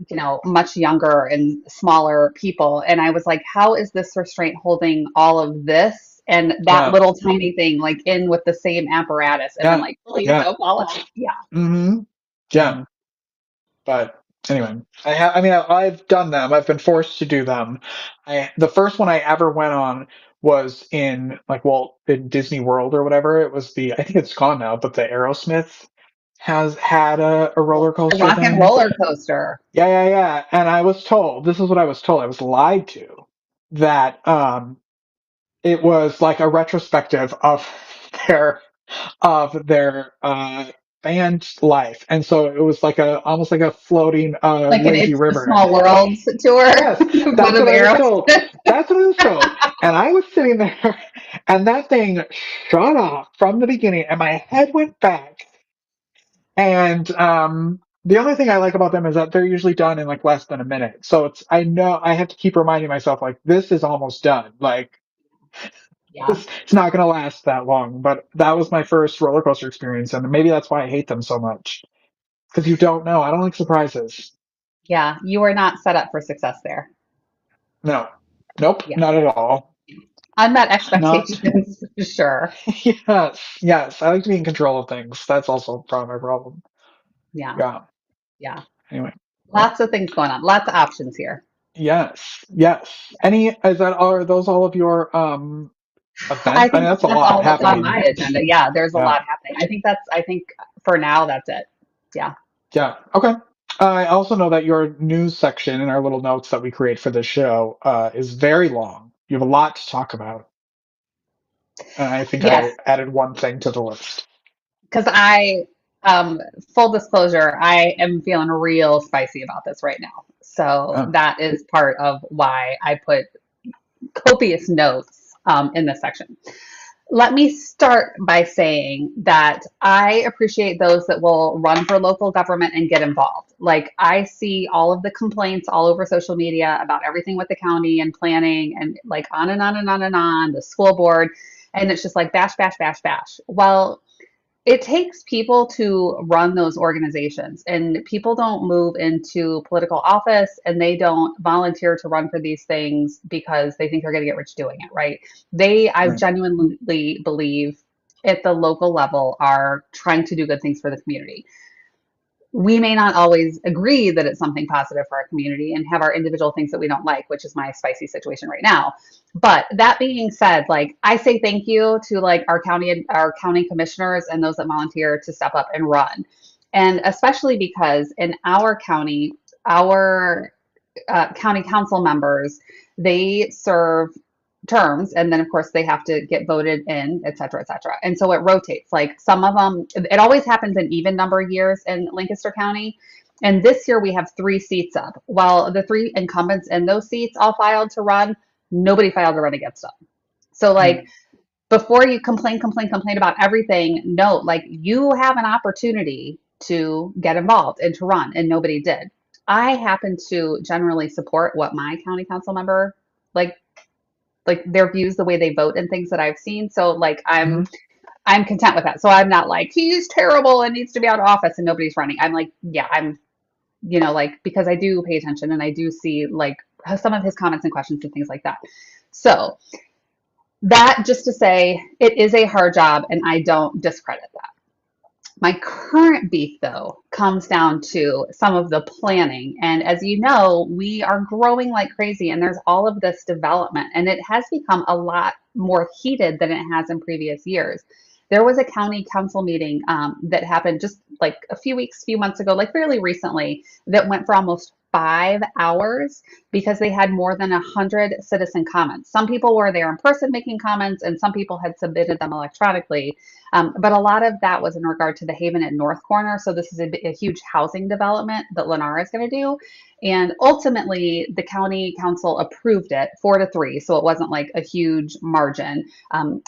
much younger and smaller people. And I was like, how is this restraint holding all of this and that Yeah, little tiny thing like in with the same apparatus? And then yeah, like, please yeah. don't fall out. Yeah. Mm-hmm. Yeah. Mhm. But anyway, I mean, I've done them. I've been forced to do them. The first one I ever went on was in like Walt in Disney World or whatever. It was I think it's gone now, but the Aerosmith has had a roller The coaster rock and thing. roller coaster. Yeah, yeah, yeah. And I was told, this is what I was told. I was lied to that it was like a retrospective their of their band life, and so it was like a almost like a floating Like an lazy It's a river. Small World tour, Yes, but that's of what I was told. Aerosmith. That's what I was told. And I was sitting there, and that thing shut off from the beginning, and my head went back. And the only thing I like about them is that they're usually done in like less than a minute. So I know I have to keep reminding myself like this is almost done. Like Yeah. it's not going to last that long. But that was my first roller coaster experience, and maybe that's why I hate them so much because you don't know. I don't like surprises. Yeah. You are not set up for success there. No, nope, Yeah. not at all. Unmet Not. expectations for sure. Yes, yes. I like to be in control of things. That's also part of my problem. Yeah. Yeah. Yeah. Anyway. Lots of things going on. Lots of options here. Yes. Yes. Are those all of your I events? I think mean, that's a that's lot all that's on happening. my agenda. Yeah, there's a Yeah. lot happening. I think for now that's it. Yeah. Yeah. Okay. I also know that your news section in our little notes that we create for this show is very long. You have a lot to talk about. And I think Yes, I added one thing to the list. because um, full disclosure, I am feeling real spicy about this right now. So Oh, that is part of why I put copious notes in this section. Let me start by saying that I appreciate those that will run for local government and get involved. Like, I see all of the complaints all over social media about everything with the county and planning and like on and on and on and on, the school board. And it's just like bash, bash, bash, bash. Well, it takes people to run those organizations, and people don't move into political office and they don't volunteer to run for these things because they think they're going to get rich doing it, right? I right. genuinely believe at the local level are trying to do good things for the community. We may not always agree that it's something positive for our community and have our individual things that we don't like, which is my spicy situation right now. But that being said, like, I say thank you to like our county commissioners and those that volunteer to step up and run. And especially because in our county, our county council members, they serve terms, and then of course they have to get voted in, et cetera, et cetera. And so it rotates. Like, some of them, it always happens in even number of years in Lancaster County. And this year we have 3 seats up. Well, the 3 incumbents in those seats all filed to run. Nobody filed to run against them. So like, Mm, before you complain about everything, no, like, you have an opportunity to get involved and to run, and nobody did. I happen to generally support what my county council member, like their views, the way they vote and things that I've seen. So like, hmm I'm content with that. So I'm not like he's terrible and needs to be out of office and nobody's running. I'm like, yeah, I'm, like, because I do pay attention and I do see like some of his comments and questions and things like that. So that just to say it is a hard job and I don't discredit that. My current beef, though, comes down to some of the planning. And as you know, we are growing like crazy, and there's all of this development, and it has become a lot more heated than it has in previous years. There was a county council meeting that happened just like few months ago, like fairly recently, that went for almost 5 hours because they had more than 100 citizen comments. Some people were there in person making comments, and some people had submitted them electronically. But a lot of that was in regard to the Haven at North Corner. So this is a huge housing development that Lennar is going to do. And ultimately, the county council approved it 4-3. So it wasn't like a huge margin,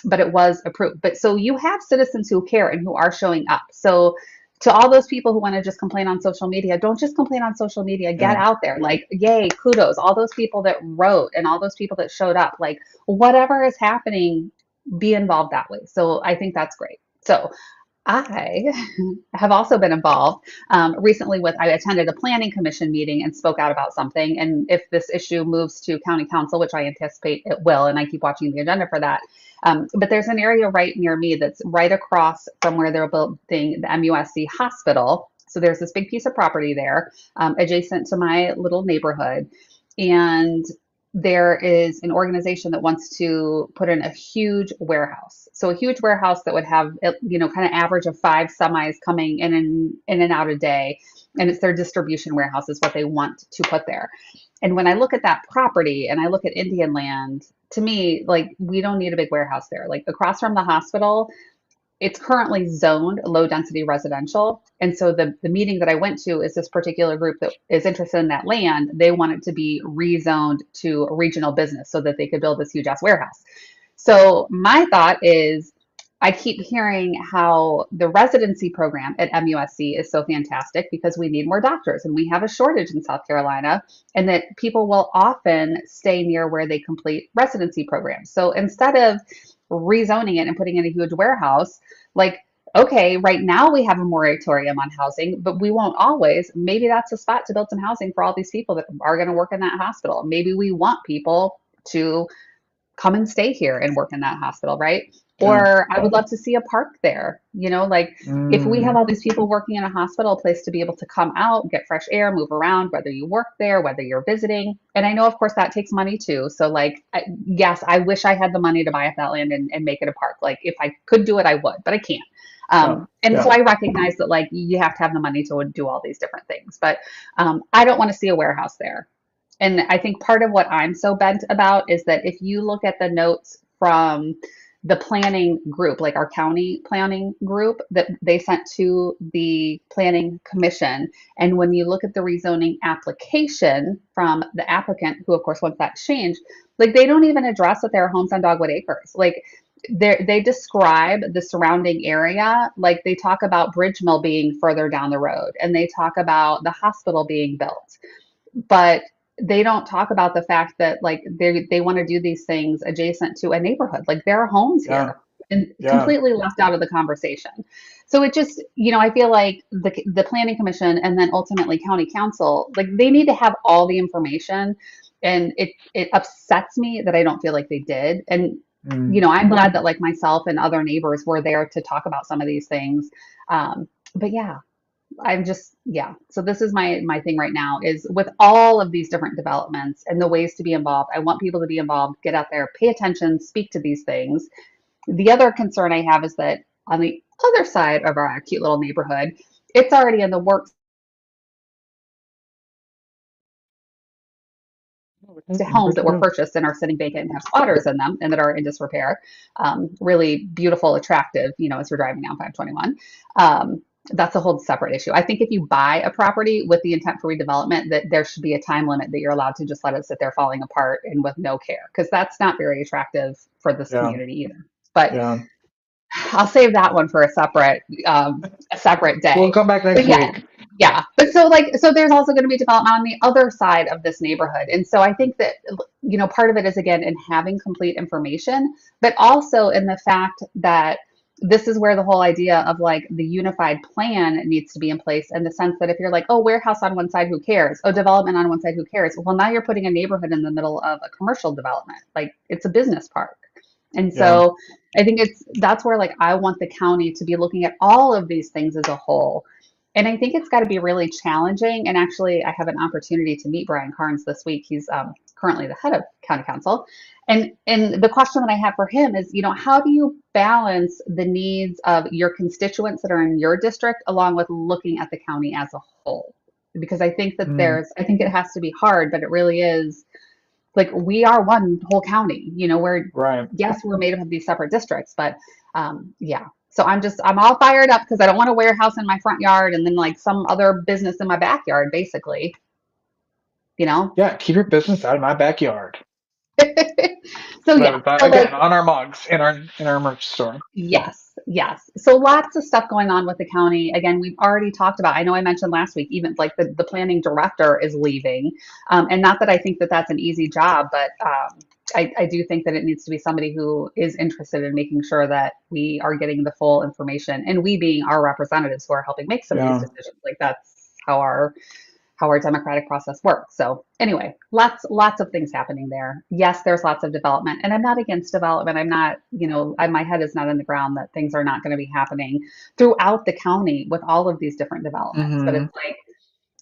but it was approved. But so you have citizens who care and who are showing up. So to all those people who want to just complain on social media, don't just complain on social media. Get Yeah. out there. Like, yay, kudos. All those people that wrote and all those people that showed up, like, whatever is happening, be involved that way. So I think that's great. So I have also been involved recently with, I attended a planning commission meeting and spoke out about something. And if this issue moves to county council, which I anticipate it will, and I keep watching the agenda for that. But there's an area right near me that's right across from where they're building the MUSC hospital. So there's this big piece of property there adjacent to my little neighborhood. And there is an organization that wants to put in a huge warehouse. So a huge warehouse that would have, kind of average of 5 semis coming in and out a day. And it's their distribution warehouse is what they want to put there. And when I look at that property and I look at Indian land, to me, like, we don't need a big warehouse there. Like, across from the hospital, it's currently zoned low density residential. And so the meeting that I went to is this particular group that is interested in that land. They want it to be rezoned to a regional business so that they could build this huge ass warehouse. So my thought is, I keep hearing how the residency program at MUSC is so fantastic because we need more doctors and we have a shortage in South Carolina, and that people will often stay near where they complete residency programs. So instead of rezoning it and putting in a huge warehouse, like, okay, right now we have a moratorium on housing, but we won't always. Maybe that's a spot to build some housing for all these people that are going to work in that hospital. Maybe we want people to come and stay here and work in that hospital, right? Yeah. Or I would love to see a park there. Like, if we have Mm. all these people working in a hospital, a place to be able to come out, get fresh air, move around, whether you work there, whether you're visiting. And I know, of course, that takes money too. So, like, yes, I wish I had the money to buy up that land and make it a park. Like, if I could do it, I would, but I can't. Yeah. And so Yeah. I recognize that, like, you have to have the money to do all these different things. But I don't want to see a warehouse there. And I think part of what I'm so bent about is that if you look at the notes from the planning group, like our county planning group that they sent to the planning commission, and when you look at the rezoning application from the applicant, who of course wants that changed, like, they don't even address that there are homes on Dogwood Acres. Like, they describe the surrounding area, like they talk about Bridge Mill being further down the road, and they talk about the hospital being built, but they don't talk about the fact that, like, they want to do these things adjacent to a neighborhood. Like, there are homes Yeah. here and Yeah. completely left out of the conversation. So it just, I feel like the planning commission and then ultimately county council, like, they need to have all the information. And it upsets me that I don't feel like they did. And Mm. I'm glad that, like, myself and other neighbors were there to talk about some of these things. But yeah, I'm just, yeah. So this is my thing right now is with all of these different developments and the ways to be involved. I want people to be involved, get out there, pay attention, speak to these things. The other concern I have is that on the other side of our cute little neighborhood, it's already in the works What to happened? homes Where'd that you were go? purchased and are sitting vacant and have squatters in them and that are in disrepair. Really beautiful, attractive, as we're driving down 521. That's a whole separate issue. I think if you buy a property with the intent for redevelopment, that there should be a time limit that you're allowed to just let it sit there falling apart and with no care, because that's not very attractive for this Yeah. community either. But Yeah. I'll save that one for a separate We'll day. come back But next yeah, week. yeah. But so there's also going to be development on the other side of this neighborhood, and so I think that part of it is again in having complete information, but also in the fact that this is where the whole idea of, like, the unified plan needs to be in place, in the sense that if you're like, oh, warehouse on one side, who cares? Oh, development on one side, who cares? Well, now you're putting a neighborhood in the middle of a commercial development, like, it's a business park. And Yeah. so I think that's where like I want the county to be looking at all of these things as a whole. And I think it's got to be really challenging. And actually, I have an opportunity to meet Brian Carnes this week. He's currently the head of county council. And the question that I have for him is, how do you balance the needs of your constituents that are in your district along with looking at the county as a whole? Because I think that Mm, I think it has to be hard, but it really is like we are one whole county. right. Yes, we're made up of these separate districts, but yeah. So I'm all fired up because I don't want a warehouse in my front yard and then like some other business in my backyard, basically, you know? Yeah, keep your business out of my backyard. So yeah, so like Again, on our mugs in our merch store. yes, yes. So lots of stuff going on with the county. Again, we've already talked about, I know I mentioned last week, even like the planning director is leaving. And not that I think that that's an easy job, but I do think that it needs to be somebody who is interested in making sure that we are getting the full information and we being our representatives who are helping make some of these Yeah. decisions. Like that's how our democratic process works. So anyway, lots of things happening there. Yes, there's lots of development, and I'm not against development. I'm not, my head is not in the ground that things are not going to be happening throughout the county with all of these different developments. But Hmm. it's like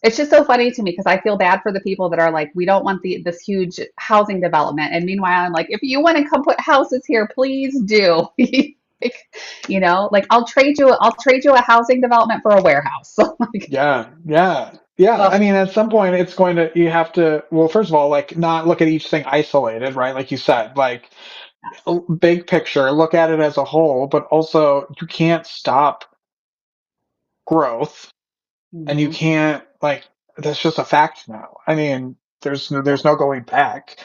it's just so funny to me because I feel bad for the people that are like, we don't want this huge housing development, and meanwhile, I'm like, if you want to come put houses here, please do. Like, like I'll trade you a housing development for a warehouse. So like, Yeah. Yeah. Yeah. I oh, mean, at some point, you have to, well, first of all, like, not look at each thing isolated, right? Like you said, like, big picture, look at it as a whole, but also you can't stop growth and you mhm. can't, like, that's just a fact now. I mean, there's no going back.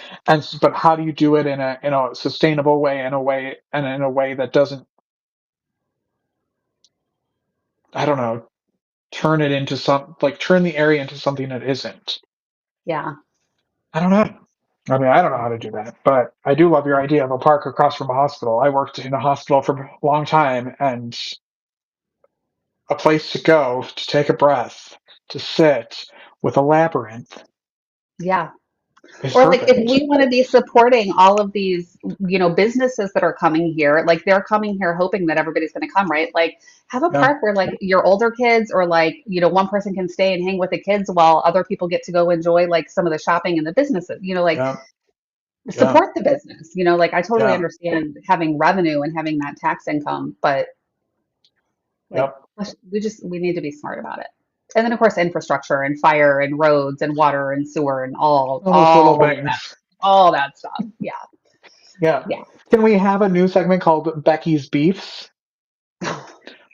But how do you do it in a sustainable way, in a way that doesn't, I don't know, turn the area into something it isn't. Yeah. I don't know. I mean, I don't know how to do that, but I do love your idea of a park across from a hospital. I worked in a hospital for a long time, and a place to go, to take a breath, to sit with a labyrinth Yeah. is Or like if perfect. we want to be supporting all of these, businesses that are coming here, like they're coming here hoping that everybody's going to come, right? Like have a Yeah, park where like your older kids or like, one person can stay and hang with the kids while other people get to go enjoy like some of the shopping and the businesses, like yeah, yeah, support the business, like I totally yeah, understand having revenue and having that tax income, but like yep. we need to be smart about it. And then of course infrastructure and fire and roads and water and sewer and all All those little all of that things. all that stuff. Yeah. Yeah. Yeah. Can we have a new segment called Becky's Beefs?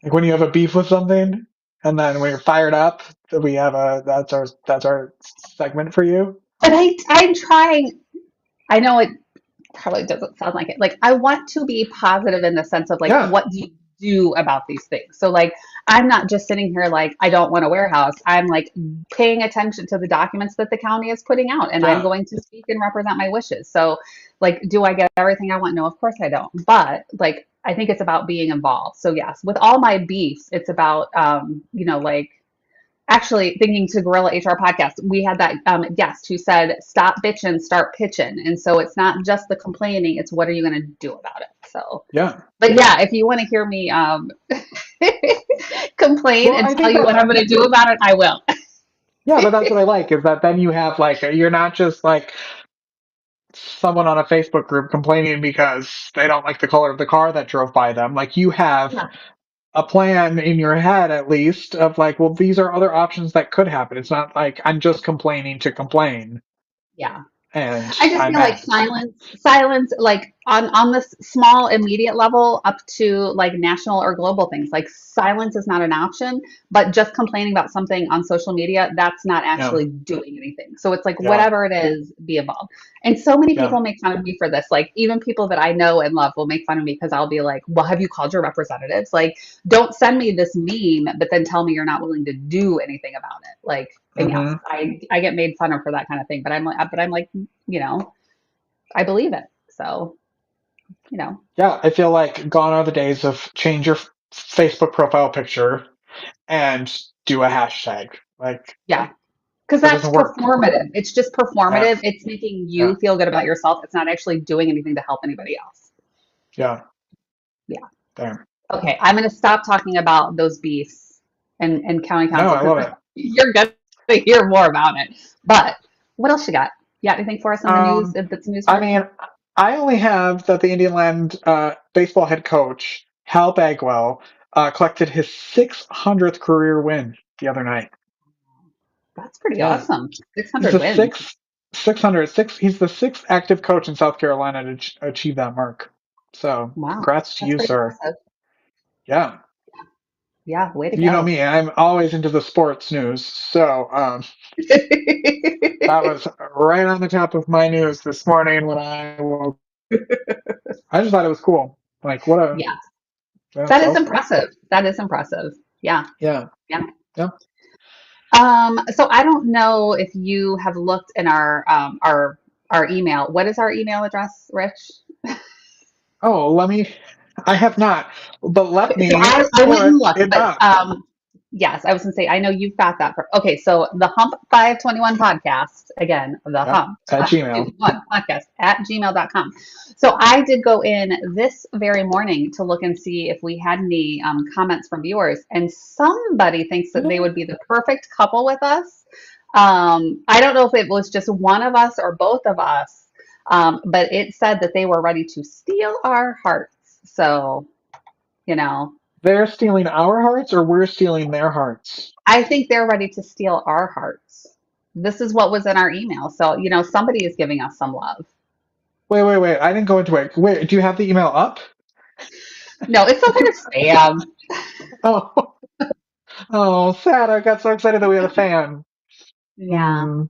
Like when you have a beef with something, and then when you're fired up, we have a that's our segment for you. But I'm trying. I know it probably doesn't sound like it. Like I want to be positive in the sense of like, Yeah, what do you do about these things? So like, I'm not just sitting here like I don't want a warehouse. I'm like paying attention to the documents that the county is putting out, and I'm yeah. going to speak and represent my wishes. So like, do I get everything I want? No, of course I don't. But like, I think it's about being involved. So yes, with all my beefs, it's about like actually thinking to Gorilla HR podcast, we had that guest who said, "Stop bitching, start pitching." And so it's not just the complaining; it's what are you going to do about it. So, Yeah. but yeah, if you want to hear me complain Well, and I tell think you what I'm going to do about it, I will. yeah, but that's what I like is that then you have like you're not just like someone on a Facebook group complaining because they don't like the color of the car that drove by them. Like you have Yeah, a plan in your head at least of like, well, these are other options that could happen. It's not like I'm just complaining to complain yeah. and I just I'm feel like mad. silence, like on this small immediate level up to like national or global things. Like silence is not an option, but just complaining about something on social media, that's not Yeah, actually doing anything. So it's like yeah, whatever it is, be involved. And so many yeah, people make fun of me for this. Like even people that I know and love will make fun of me because I'll be like, "Well, have you called your representatives? Like, don't send me this meme, but then tell me you're not willing to do anything about it." Like, and yes, hmm, I get made fun of for that kind of thing, but I'm like, you know, I believe it. So, you know, yeah. I feel like gone are the days of change your Facebook profile picture and do a hashtag. Like yeah, because that that's doesn't work. performative. It's just Yeah, performative. It's making yeah, you feel good about yourself. It's not actually doing anything to help anybody else. Yeah. Yeah. There. Okay, I'm going to stop talking about those beefs and county No, council I love because it. you're going to hear more about it. But what else you got? You got anything for us in the news Um, that's I newsworthy? mean, I only have that the Indian Land baseball head coach, Hal Bagwell, collected his 600th career win the other night. That's pretty Yeah. awesome. He's 600 the wins. sixth, 600, he's the sixth active coach in South Carolina to achieve that mark. So Wow, congrats to that's you, pretty sir. impressive. Yeah. Yeah, way to You know go. me, I'm always into the sports news. So that was right on the top of my news this morning when I woke. I just thought it was cool. Like, what a, Yeah, that's that is awesome. impressive. That is impressive. Yeah, Yeah. yeah. Yeah. So I don't know if you have looked in our email. What is our email address, Rich? Oh, I have not, but let Okay, so me I went and put looked, it but up. yes, I was gonna say I know you've got that. Okay, so the Hump 521 podcast, again, the Yep. Hump At Gmail. 521 podcast at gmail.com. So I did go in this very morning to look and see if we had any comments from viewers, and somebody thinks that they would be the perfect couple with us. I don't know if it was just one of us or both of us, but it said that they were ready to steal our hearts. So, you know. They're stealing our hearts or we're stealing their hearts? I think they're ready to steal our hearts. This is what was in our email. So, somebody is giving us some love. Wait, wait, wait. I didn't go into it. Wait, do you have the email up? No, it's some kind of spam. Oh, oh, sad. I got so excited that we had a fan. Yeah. Hmm.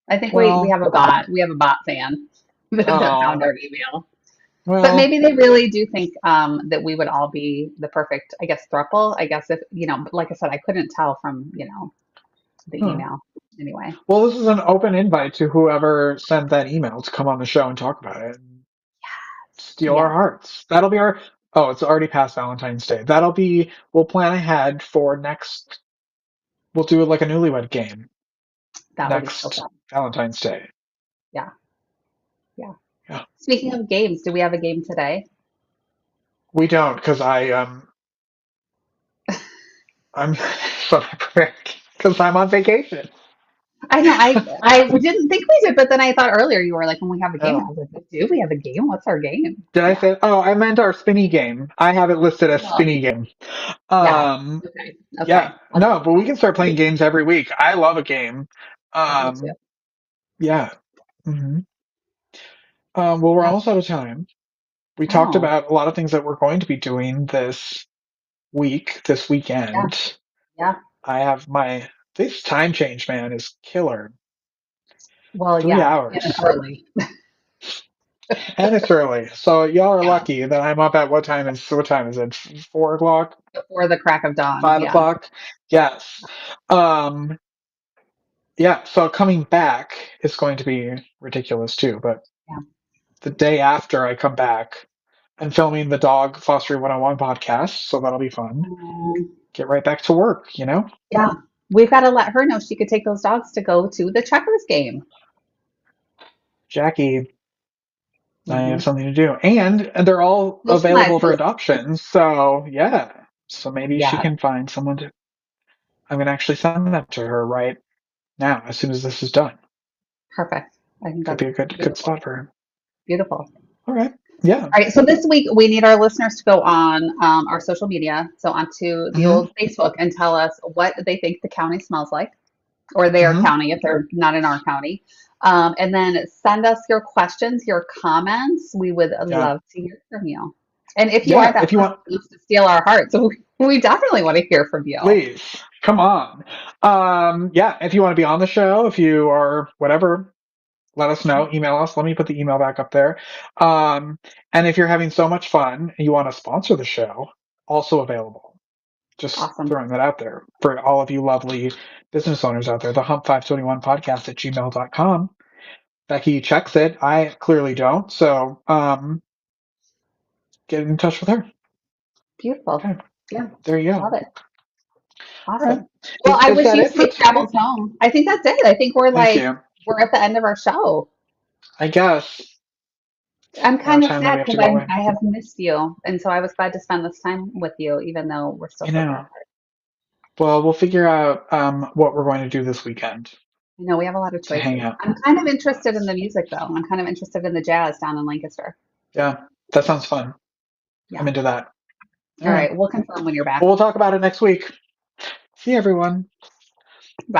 I think we Well, have a bot. We have a bot fan that found oh, our email. But well, maybe they really do think that we would all be the perfect, I guess, throuple. I guess if, but like I said, I couldn't tell from, the huh. email anyway. Well, this is an open invite to whoever sent that email to come on the show and talk about it and steal our Yeah, hearts. That'll be our. Oh, it's already past Valentine's Day. We'll plan ahead for next. We'll do it like a newlywed game that would be so next fun. Valentine's Day. Yeah, yeah. Yeah. Speaking of games, do we have a game today? We don't because I'm so because I'm on vacation. I know. I didn't think we did, but then I thought earlier you were like, when we have a game. I Oh, was like, do we have a game? What's our game? did I Yeah. say? Oh, I meant our Spinny Game. I have it listed as Oh, Spinny Game. yeah. Um, Okay. yeah, Okay. I'll no, take but we that. can start playing games every week. I love a game. I do too. Um, yeah. hmm well, we're Yeah. almost out of time. We talked Oh, about a lot of things that we're going to be doing this yeah. weekend. Yeah. I have this time change, man, is killer. Well, Three yeah. And it's hours. early And it's early. So y'all are yeah. lucky that I'm up at what time is it? 4 o'clock? Before the crack of dawn. Five Yeah. o'clock? Yes. Um, yeah, so coming back is going to be ridiculous too, but Yeah. the day after I come back, I'm filming the Dog Fostering 101 podcast, so that'll be fun. Um, Get right back to work, you know? yeah. We've got to let her know she could take those dogs to go to the checkers game. Jackie, I Hmm. have something to do. And they're all available for Socializing. adoption, so yeah. So maybe she Yeah. can find someone to. I'm gonna actually send that to her right now, as soon as this is done. Perfect. I think Could that's be a good beautiful. spot for her. Beautiful. All right. Yeah. All right, so this week we need our listeners to go on our social media, so onto the Mm-hmm. old Facebook, and tell us what they think the county smells like, or their Mm-hmm. county if they're not in our county. And then send us your questions, your comments. We would Yeah. love to hear from you. And if you are Yeah. that If you person want, who wants to steal our hearts, we definitely want to hear from you. please come on. Yeah. If you want to be on the show, if you are whatever, let us know. Email us. Let me put the email back up there. Um, and if you're having so much fun and you want to sponsor the show, also available. Just Awesome. throwing that out there for all of you lovely business owners out there. The Hump 521 podcast at gmail.com. Becky checks it. I clearly don't. So get in touch with her. Beautiful. Okay. Yeah, There you go. love it. All right. Awesome. Well, I Is wish that you it for safe today? travels home. I think that's it. I think we're Thank like, you. we're at the end of our show. I guess. I'm About kind of time that we sad have to because go away. I have missed you, and so I was glad to spend this time with you, even though we're still I so far know. apart. Well, we'll figure out what we're going to do this weekend I know we have a lot of to hang choices. out. I'm kind of interested in the music, though. I'm kind of interested in the jazz down in Lancaster. Yeah, that sounds fun. I'm Yeah. into that. All All right. right. We'll confirm when you're back. Well, we'll talk about it next week. See you, everyone. Bye.